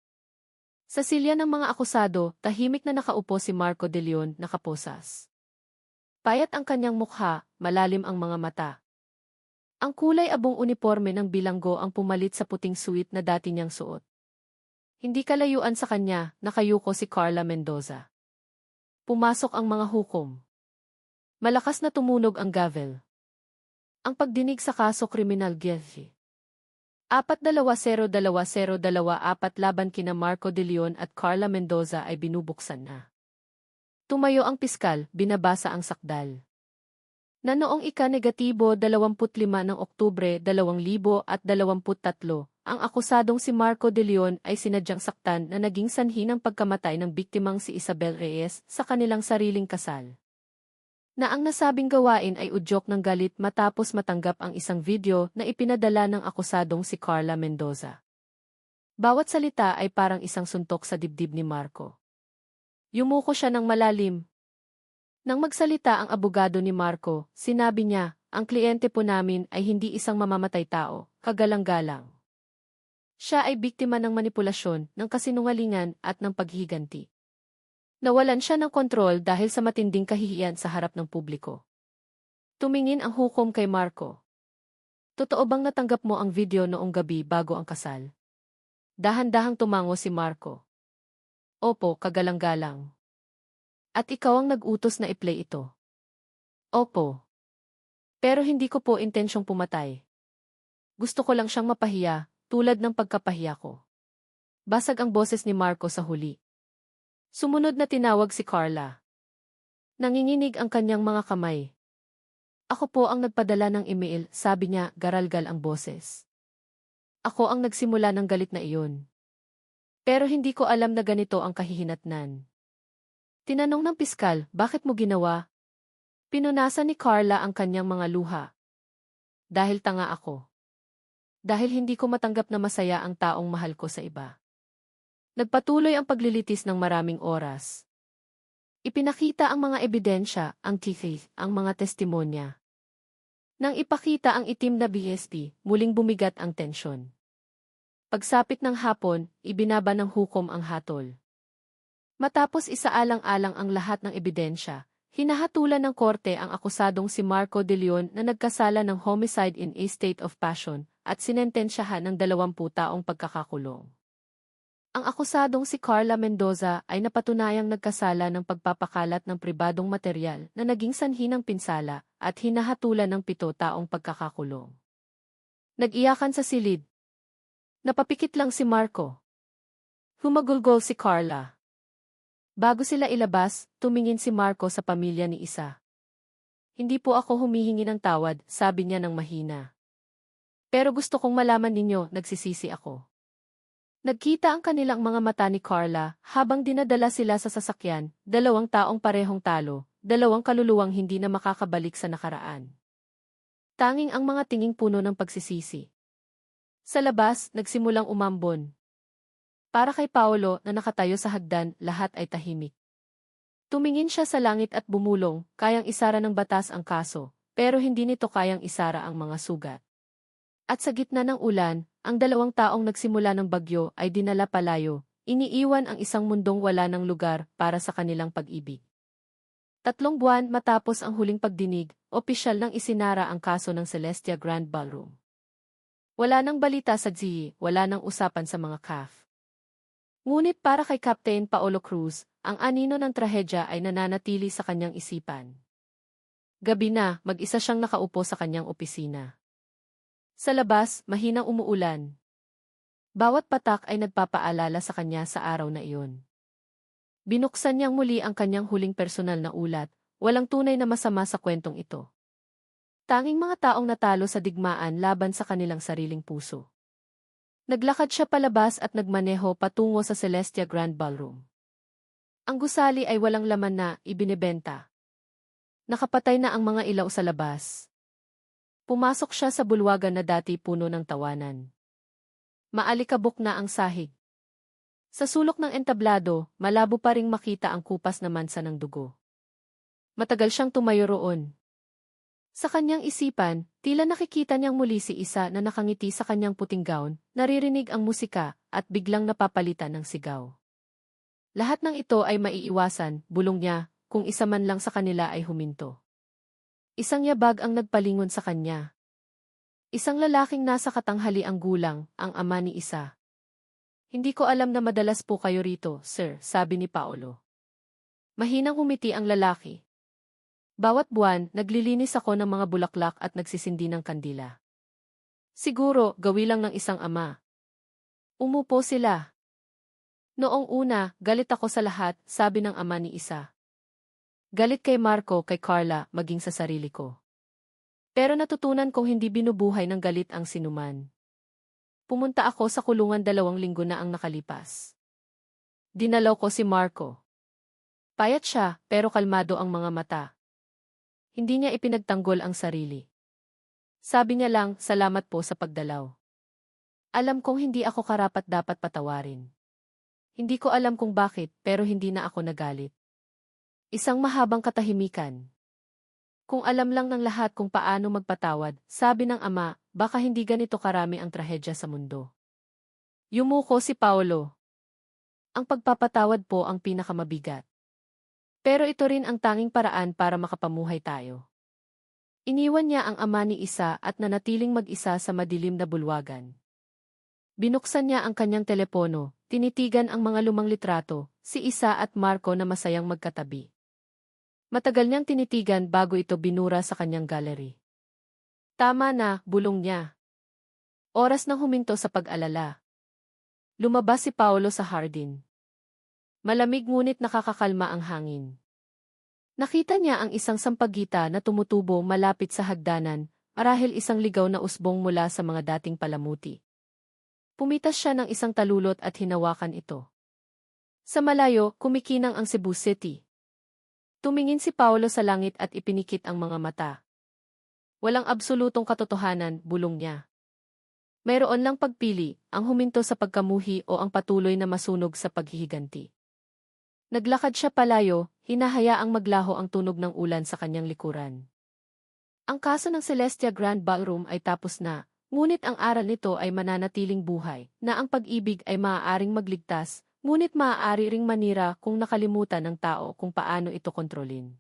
A: Sa silya ng mga akusado, tahimik na nakaupo si Marco de Leon nakaposas. Payat ang kanyang mukha, malalim ang mga mata. Ang kulay abong uniforme ng bilanggo ang pumalit sa puting suit na dati niyang suot. Hindi kalayuan sa kanya, nakayuko si Carla Mendoza. Pumasok ang mga hukom. Malakas na tumunog ang gavel. Ang pagdinig sa kaso kriminal guilty. 4-2-0-2-0-2-4 laban kina Marco de Leon at Carla Mendoza ay binubuksan na. Tumayo ang piskal, binabasa ang sakdal. Na noong ika-25 ng Oktubre 2023, ang akusadong si Marco de Leon ay sinadyang saktan na naging sanhi ng pagkamatay ng biktimang si Isabel Reyes sa kanilang sariling kasal. Na ang nasabing gawain ay udyok ng galit matapos matanggap ang isang video na ipinadala ng akusadong si Carla Mendoza. Bawat salita ay parang isang suntok sa dibdib ni Marco. Yumuko siya ng malalim. Nang magsalita ang abogado ni Marco, sinabi niya, ang kliyente po namin ay hindi isang mamamatay tao, kagalang-galang. Siya ay biktima ng manipulasyon, ng kasinungalingan at ng paghihiganti. Nawalan siya ng kontrol dahil sa matinding kahihiyan sa harap ng publiko. Tumingin ang hukom kay Marco. Totoo bang natanggap mo ang video noong gabi bago ang kasal? Dahan-dahang tumango si Marco. Opo, kagalang-galang. At ikaw ang nag-utos na i-play ito? Opo. Pero hindi ko po intensyong pumatay. Gusto ko lang siyang mapahiya, tulad ng pagkapahiya ko. Basag ang boses ni Marco sa huli. Sumunod na tinawag si Carla. Nanginginig ang kanyang mga kamay. Ako po ang nagpadala ng email, sabi niya, garalgal ang boses. Ako ang nagsimula ng galit na iyon. Pero hindi ko alam na ganito ang kahihinatnan. Tinanong ng piskal, bakit mo ginawa? Pinunasan ni Carla ang kanyang mga luha. Dahil tanga ako. Dahil hindi ko matanggap na masaya ang taong mahal ko sa iba. Nagpatuloy ang paglilitis ng maraming oras. Ipinakita ang mga ebidensya, ang teeth, ang mga testimonya. Nang ipakita ang itim na BSP, muling bumigat ang tensyon. Pagsapit ng hapon, ibinaba ng hukom ang hatol. Matapos isaalang-alang ang lahat ng ebidensya, hinahatulan ng korte ang akusadong si Marco de Leon na nagkasala ng homicide in a state of passion at sinentensyahan ng 20 taong pagkakakulong. Ang akusadong si Carla Mendoza ay napatunayang nagkasala ng pagpapakalat ng pribadong materyal na naging sanhi ng pinsala at hinahatulan ng 7 taong pagkakakulong. Nag-iyakan sa silid. Napapikit lang si Marco. Humagulgol si Carla. Bago sila ilabas, tumingin si Marco sa pamilya ni Isa. Hindi po ako humihingi ng tawad, sabi niya ng mahina. Pero gusto kong malaman ninyo, nagsisisi ako. Nagkita ang kanilang mga mata ni Carla habang dinadala sila sa sasakyan, 2 taong parehong talo, 2 kaluluwang hindi na makakabalik sa nakaraan. Tanging ang mga tinging puno ng pagsisisi. Sa labas, nagsimulang umambon. Para kay Paolo na nakatayo sa hagdan, lahat ay tahimik. Tumingin siya sa langit at bumulong, kayang isara ng batas ang kaso, pero hindi nito kayang isara ang mga sugat. At sa gitna ng ulan, ang 2 taong nagsimula ng bagyo ay dinala palayo, iniiwan ang isang mundong wala ng lugar para sa kanilang pag-ibig. 3 buwan matapos ang huling pagdinig, opisyal nang isinara ang kaso ng Celestia Grand Ballroom. Wala nang balita sa GE, wala nang usapan sa mga CAF. Ngunit para kay Captain Paolo Cruz, ang anino ng trahedya ay nananatili sa kanyang isipan. Gabi na, mag-isa siyang nakaupo sa kanyang opisina. Sa labas, mahinang umuulan. Bawat patak ay nagpapaalala sa kanya sa araw na iyon. Binuksan niyang muli ang kanyang huling personal na ulat, walang tunay na masama sa kwentong ito. Tanging mga taong natalo sa digmaan laban sa kanilang sariling puso. Naglakad siya palabas at nagmaneho patungo sa Celestia Grand Ballroom. Ang gusali ay walang laman na ibinebenta. Nakapatay na ang mga ilaw sa labas. Pumasok siya sa bulwagan na dati puno ng tawanan. Maalikabok na ang sahig. Sa sulok ng entablado, malabo pa ring makita ang kupas na mansa ng dugo. Matagal siyang tumayo roon. Sa kanyang isipan, tila nakikita niyang muli si Isa na nakangiti sa kanyang puting gown, naririnig ang musika, at biglang napapalitan ng sigaw. Lahat ng ito ay maiiwasan, bulong niya, kung isa man lang sa kanila ay huminto. Isang yabag ang nagpalingon sa kanya. Isang lalaking nasa katanghali ang gulang, ang ama ni Isa. Hindi ko alam na madalas po kayo rito, sir, sabi ni Paolo. Mahinang humiti ang lalaki. Bawat buwan, naglilinis ako ng mga bulaklak at nagsisindi ng kandila. Siguro, gawi lang ng isang ama. Umupo sila. Noong una, galit ako sa lahat, sabi ng ama ni Isa. Galit kay Marco, kay Carla, maging sa sarili ko. Pero natutunan kong hindi binubuhay ng galit ang sinuman. Pumunta ako sa kulungan 2 linggo na ang nakalipas. Dinalaw ko si Marco. Payat siya, pero kalmado ang mga mata. Hindi niya ipinagtanggol ang sarili. Sabi niya lang, salamat po sa pagdalaw. Alam kong hindi ako karapat-dapat patawarin. Hindi ko alam kung bakit, pero hindi na ako nagalit. Isang mahabang katahimikan. Kung alam lang ng lahat kung paano magpatawad, sabi ng ama, baka hindi ganito karami ang trahedya sa mundo. Yumuko si Paolo. Ang pagpapatawad po ang pinakamabigat. Pero ito rin ang tanging paraan para makapamuhay tayo. Iniwan niya ang ama ni Isa at nanatiling mag-isa sa madilim na bulwagan. Binuksan niya ang kanyang telepono, tinitigan ang mga lumang litrato, si Isa at Marco na masayang magkatabi. Matagal niyang tinitigan bago ito binura sa kanyang gallery. Tama na, bulong niya. Oras nang huminto sa pag-alala. Lumabas si Paolo sa hardin. Malamig ngunit nakakakalma ang hangin. Nakita niya ang isang sampagita na tumutubo malapit sa hagdanan, marahil isang ligaw na usbong mula sa mga dating palamuti. Pumitas siya ng isang talulot at hinawakan ito. Sa malayo, kumikinang ang Cebu City. Tumingin si Paolo sa langit at ipinikit ang mga mata. Walang absolutong katotohanan, bulong niya. Mayroon lang pagpili, ang huminto sa pagkamuhi o ang patuloy na masunog sa paghihiganti. Naglakad siya palayo, hinahayaang maglaho ang tunog ng ulan sa kanyang likuran. Ang kaso ng Celestia Grand Ballroom ay tapos na, ngunit ang aral nito ay mananatiling buhay, na ang pag-ibig ay maaaring magligtas, Ngunit maaari ring manira kung nakalimutan ng tao kung paano ito kontrolin.